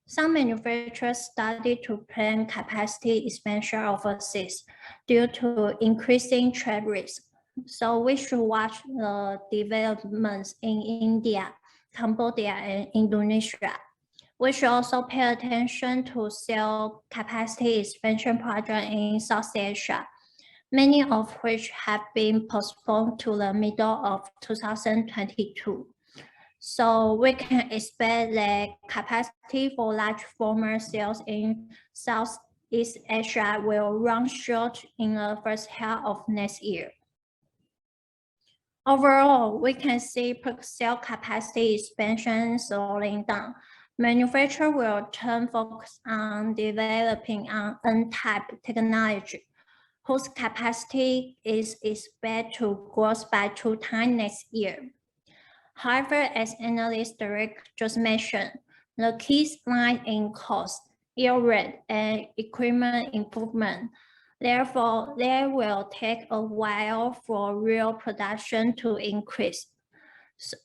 Some manufacturers started to plan capacity expansion overseas due to increasing trade risk. So we should watch the developments in India, Cambodia, and Indonesia. We should also pay attention to cell capacity expansion projects in South Asia, many of which have been postponed to the middle of 2022. So we can expect that capacity for large format cells in Southeast Asia will run short in the first half of next year. Overall, we can see PERC cell capacity expansion slowing down. Manufacturers will turn focus on developing an N-type technology, whose capacity is expected to grow by 2 times next year. However, as analyst Derek just mentioned, the keys lie in cost, yield rate, and equipment improvement. Therefore, they will take a while for real production to increase.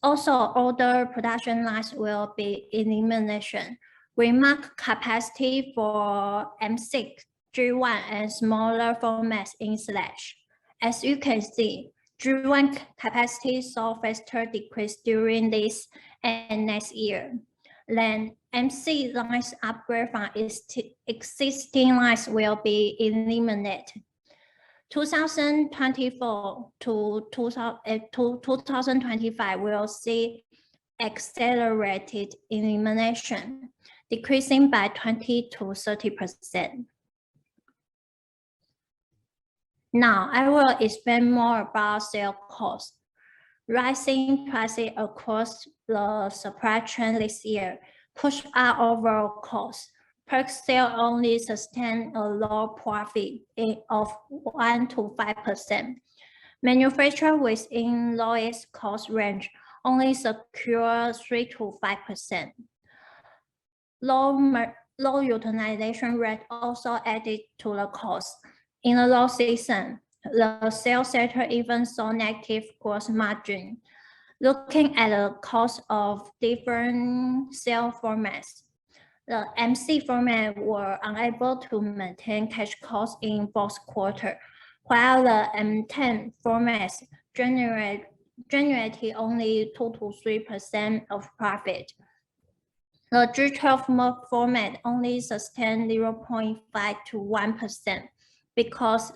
Also, older production lines will be elimination. Remark capacity for M6, G1, and smaller formats in slash. As you can see, G1 capacity saw faster decrease during this and next year. Then MC lines upgrade from existing lines will be eliminated. 2024 to 2025 will see accelerated elimination, decreasing by 20 to 30%. Now, I will explain more about cell cost. Rising prices across the supply chain this year push up overall costs. PERC cell only sustain a low profit of 1 to 5%. Manufacturers within lowest cost range only secure 3 to 5%. Low utilization rate also added to the cost. In the low season, the cell sector even saw negative gross margin. Looking at the cost of different cell formats, the MC format were unable to maintain cash costs in fourth quarter, while the M10 formats generated only 2 to 3% of profit. The G12 format only sustained 0.5 to 1% because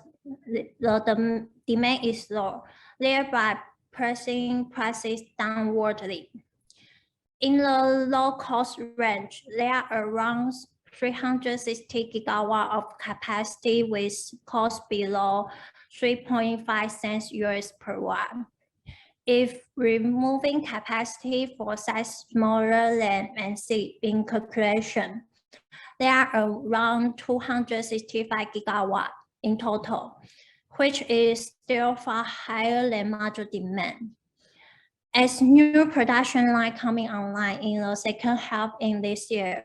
the demand is low, thereby pressing prices downwardly. In the low-cost range, there are around 360 gigawatt of capacity with cost below 3.5 cents US per watt. If removing capacity for size smaller than NC in calculation, there are around 265 gigawatt in total, which is still far higher than module demand. As new production line coming online in the second half in this year,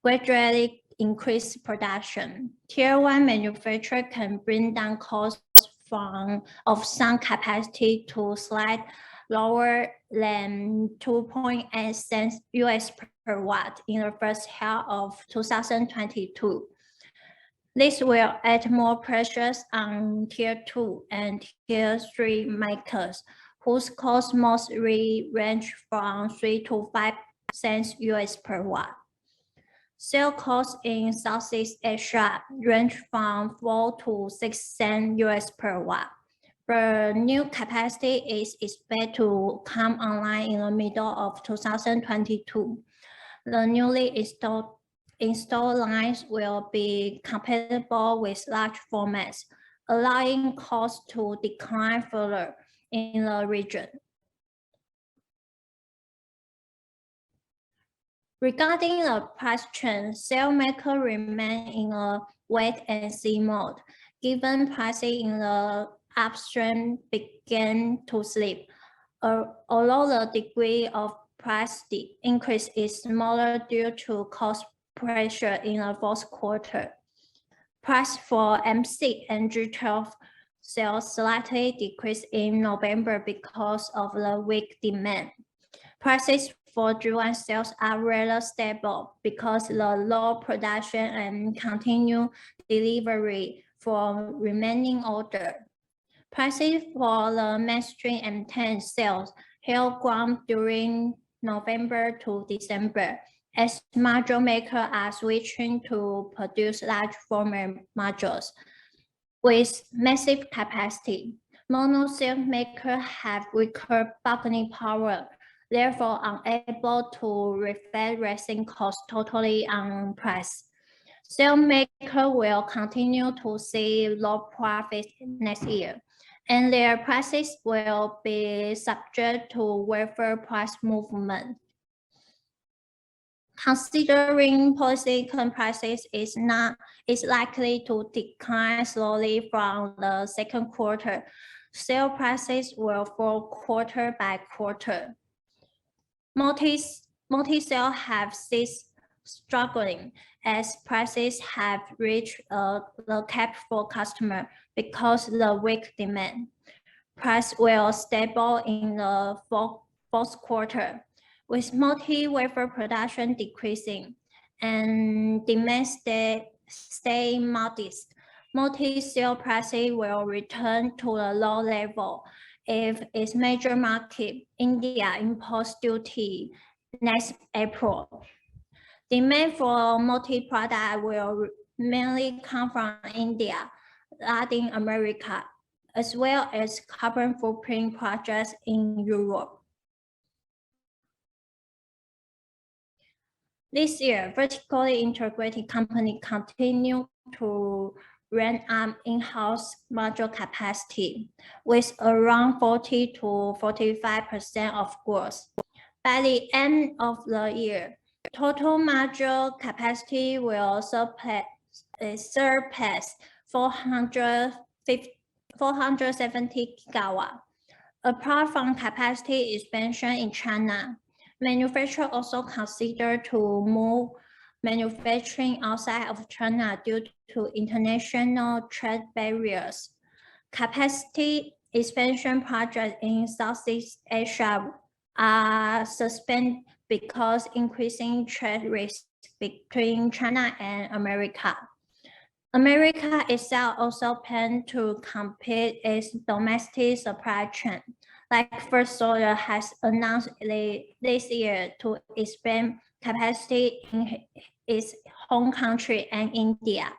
gradually increase production. Tier 1 manufacturer can bring down costs of some capacity to slightly lower than 2.8 cents US per watt in the first half of 2022. This will add more pressures on Tier 2 and Tier 3 makers, whose costs mostly range from 3 to 5 cents US per watt. Sale costs in Southeast Asia range from 4 to 6 cents US per watt. The new capacity is expected to come online in the middle of 2022. The newly installed lines will be compatible with large formats, allowing costs to decline further in the region. Regarding the price trend, cell makers remain in a wait-and-see mode, given pricing in the upstream began to slip. Although the degree of price increase is smaller due to cost pressure in the fourth quarter. Price for M6 and G12 sales slightly decreased in November because of the weak demand. Prices for G1 sales are rather stable because the low production and continued delivery for remaining order. Prices for the mainstream M10 sales held ground during November to December, as module makers are switching to produce large format modules with massive capacity. Mono cell makers have weaker bargaining power, therefore unable to reflect rising costs totally on price. Cell makers will continue to see low profits next year, and their prices will be subject to wafer price movement. Considering polysilicon prices is likely to decline slowly from the second quarter, sale prices will fall quarter by quarter. Multi-cell have ceased struggling as prices have reached the cap for customer because the weak demand. Price will stable in the fourth quarter, with multi-wafer production decreasing and demand stay modest. Multi-cell prices will return to a low level if its major market, India, imposes duty next April. Demand for multi-product will mainly come from India, Latin America, as well as carbon footprint projects in Europe. This year, vertically integrated companies continue to ramp up in-house module capacity with around 40 to 45% of growth. By the end of the year, total module capacity will surpass 470 gigawatt. Apart from capacity expansion in China, manufacturers also consider to move manufacturing outside of China due to international trade barriers. Capacity expansion projects in Southeast Asia are suspended because increasing trade risks between China and America. America itself also plans to complete its domestic supply chain, like First Solar has announced this year to expand capacity in its home country and India,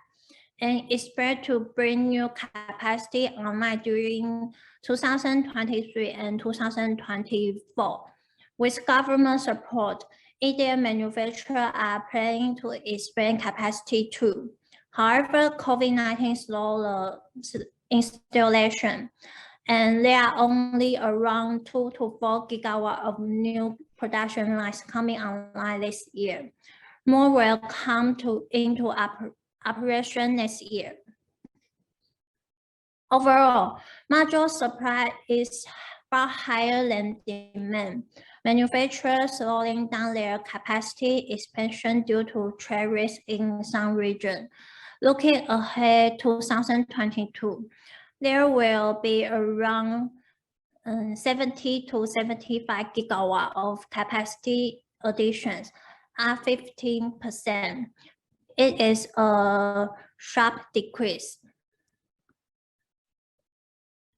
and expect to bring new capacity online during 2023 and 2024. With government support, Indian manufacturers are planning to expand capacity too. However, COVID-19 slowed the installation, and there are only around 2 to 4 gigawatts of new production lines coming online this year. More will come into operation next year. Overall, module supply is far higher than demand. Manufacturers slowing down their capacity expansion due to trade risks in some regions. Looking ahead to 2022, there will be around 70 to 75 gigawatts of capacity additions, up 15%. It is a sharp decrease.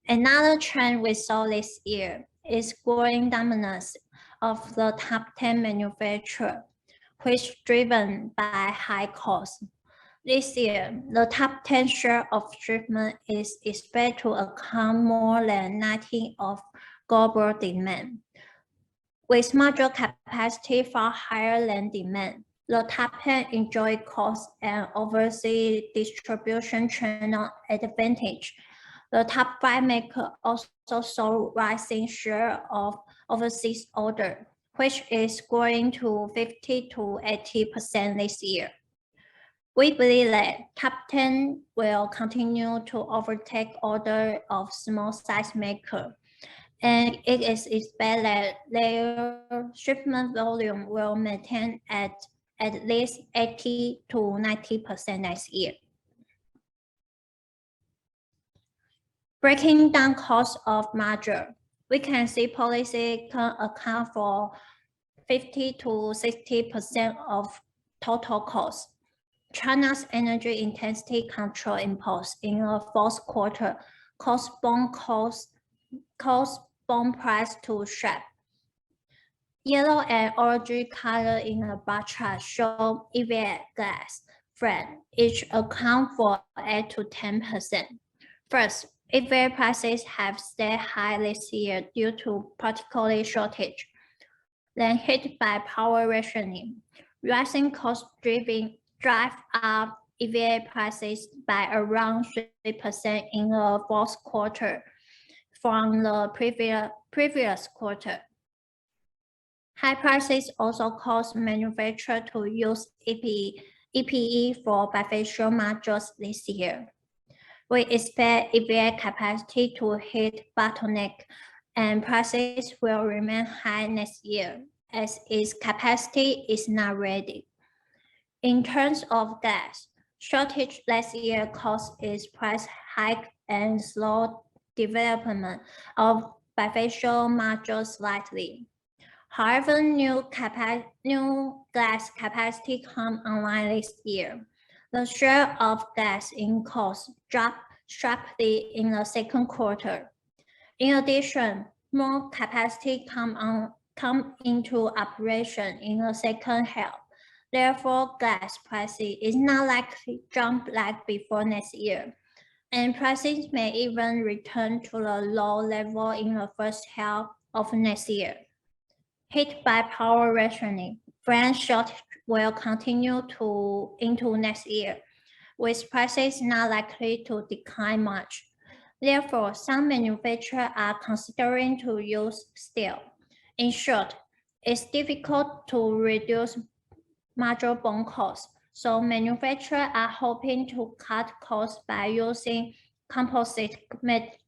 Another trend we saw this year is growing dominance of the top 10 manufacturers, which is driven by high cost. This year, the top 10 share of shipment is expected to account more than 90% of global demand. With module capacity far higher than demand, the top 10 enjoy cost and overseas distribution channel advantage. The top 5 makers also saw rising share of overseas order, which is growing to 50 to 80% this year. We believe that top 10 will continue to overtake order of small size makers, and it is expected that their shipment volume will maintain at least 80 to 90% next year. Breaking down cost of module, we can see polysilicon account for 50 to 60% of total cost. China's energy intensity control imposed in the fourth quarter caused bond price to sharp. Yellow and orange color in the bar chart show EVA glass flat, each account for 8 to 10%. First, EVA prices have stayed high this year due to particular shortage. Then hit by power rationing, rising costs drive up EVA prices by around 3% in the fourth quarter from the previous quarter. High prices also cause manufacturers to use EPE for bifacial modules this year. We expect EVA capacity to hit bottleneck and prices will remain high next year as its capacity is not ready. In terms of gas, shortage last year caused its price hike and slow development of bifacial modules slightly. However, new glass capacity come online this year. The share of gas in cost dropped sharply in the second quarter. In addition, more capacity come into operation in the second half. Therefore, gas pricing is not likely to jump like before next year, and prices may even return to the low level in the first half of next year. Hit by power rationing, brand shortage will continue into next year, with prices not likely to decline much. Therefore, some manufacturers are considering to use steel. In short, it's difficult to reduce module bond costs, so manufacturers are hoping to cut costs by using composite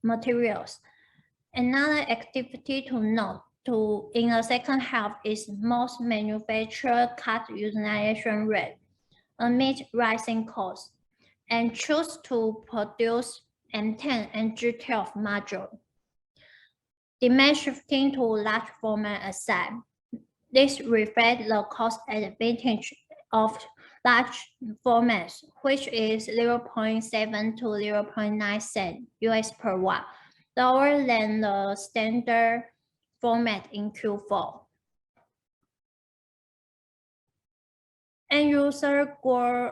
materials. Another activity to note in the second half is most manufacturers cut utilization rate amid rising costs and choose to produce M10 and G12 module. Demand shifting to large format aside, this reflects the cost advantage of large formats, which is 0.7 to 0.9 cents US per watt, lower than the standard format in Q4. End users grow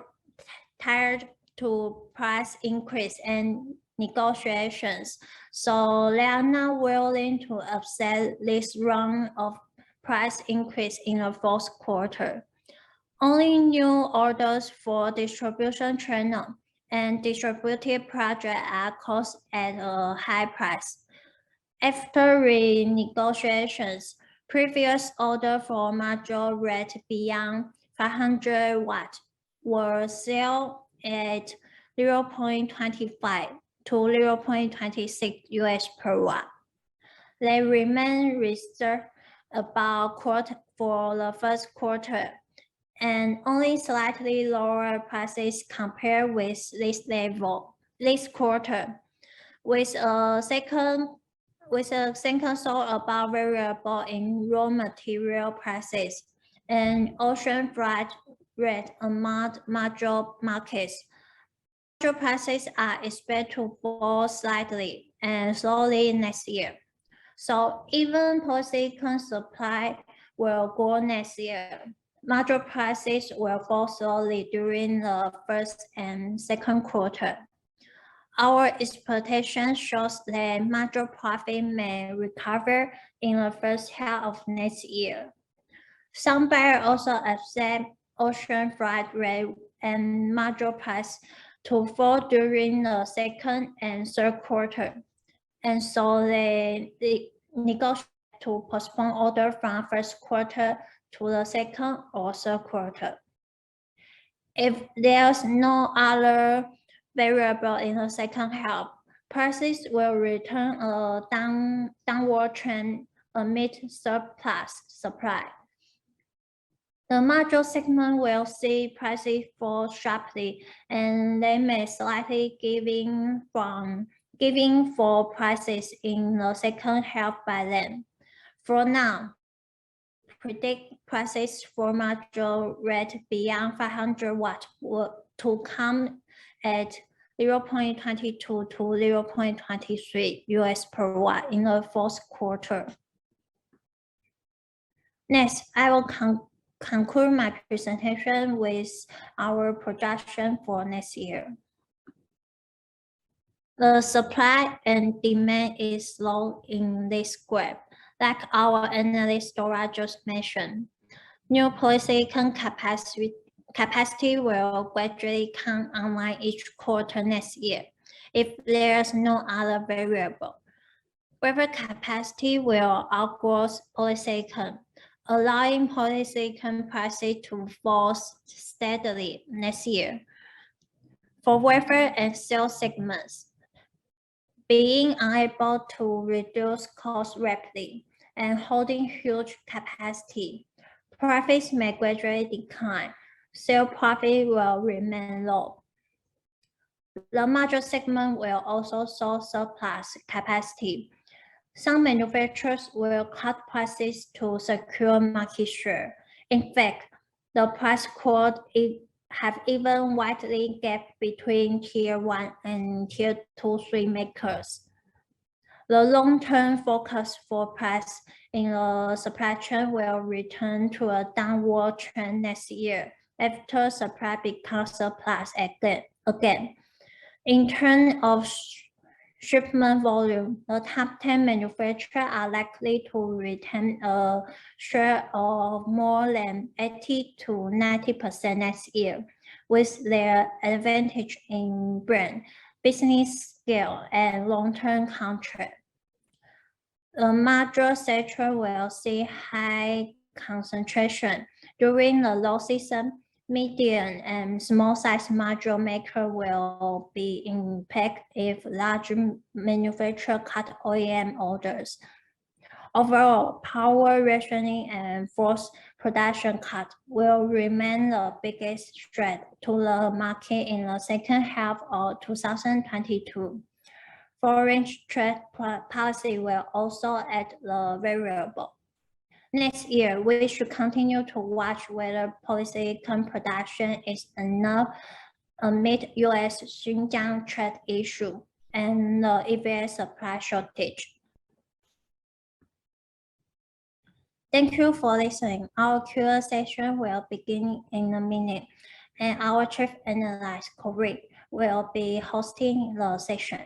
tired to price increase and negotiations, so they are not willing to accept this round of price increase in the fourth quarter. Only new orders for distribution channel and distributed project are closed at a high price. After renegotiations, previous order for module rate beyond 500 watt were sold at 0.25 to 0.26 US per watt. They remain reserved about quarter for the first quarter and only slightly lower prices compared with this level this quarter, with a second source about variable in raw material prices and ocean freight rate among module markets. Module prices are expected to fall slightly and slowly next year. So even polysilicon supply will grow next year, module prices will fall slowly during the first and second quarter. Our expectation shows that module profit may recover in the first half of next year. Some buyers also accept ocean freight rate and module price to fall during the second and third quarter, and so they negotiate to postpone order from first quarter to the second or third quarter. If there's no other variable in the second half, prices will return a downward trend amid surplus supply. The module segment will see prices fall sharply, and they may slightly giving for prices in the second half by then. For now, predict prices for module rate beyond 500 watt to come at 0.22 to 0.23 US per watt in the fourth quarter. Next, I will conclude my presentation with our projection for next year. The supply and demand is low in this graph, like our analyst Dora just mentioned. New polysilicon capacity will gradually come online each quarter next year if there's no other variable. Wafer capacity will outgrow polysilicon, allowing polysilicon prices to fall steadily next year. For wafer and cell segments, being unable to reduce costs rapidly and holding huge capacity, profits may gradually decline. Sale profit will remain low. The module segment will also show surplus capacity. Some manufacturers will cut prices to secure market share. In fact, the price quote have even widely gapped between Tier 1 and Tier 2, 3 makers. The long-term focus for price in the supply chain will return to a downward trend next year after supply becomes surplus again. In terms of shipment volume, the top 10 manufacturers are likely to retain a share of more than 80 to 90% next year, with their advantage in brand, business scale, and long-term contract. The module sector will see high concentration during the low season. Medium and small-size module maker will be impacted if large manufacturers cut OEM orders. Overall, power rationing and forced production cut will remain the biggest threat to the market in the second half of 2022. Foreign trade policy will also add the variable. Next year, we should continue to watch whether polysilicon production is enough amid U.S. Xinjiang trade issue and the EVS supply shortage. Thank you for listening. Our Q&A session will begin in a minute, and our Chief Analyst, Corey, will be hosting the session.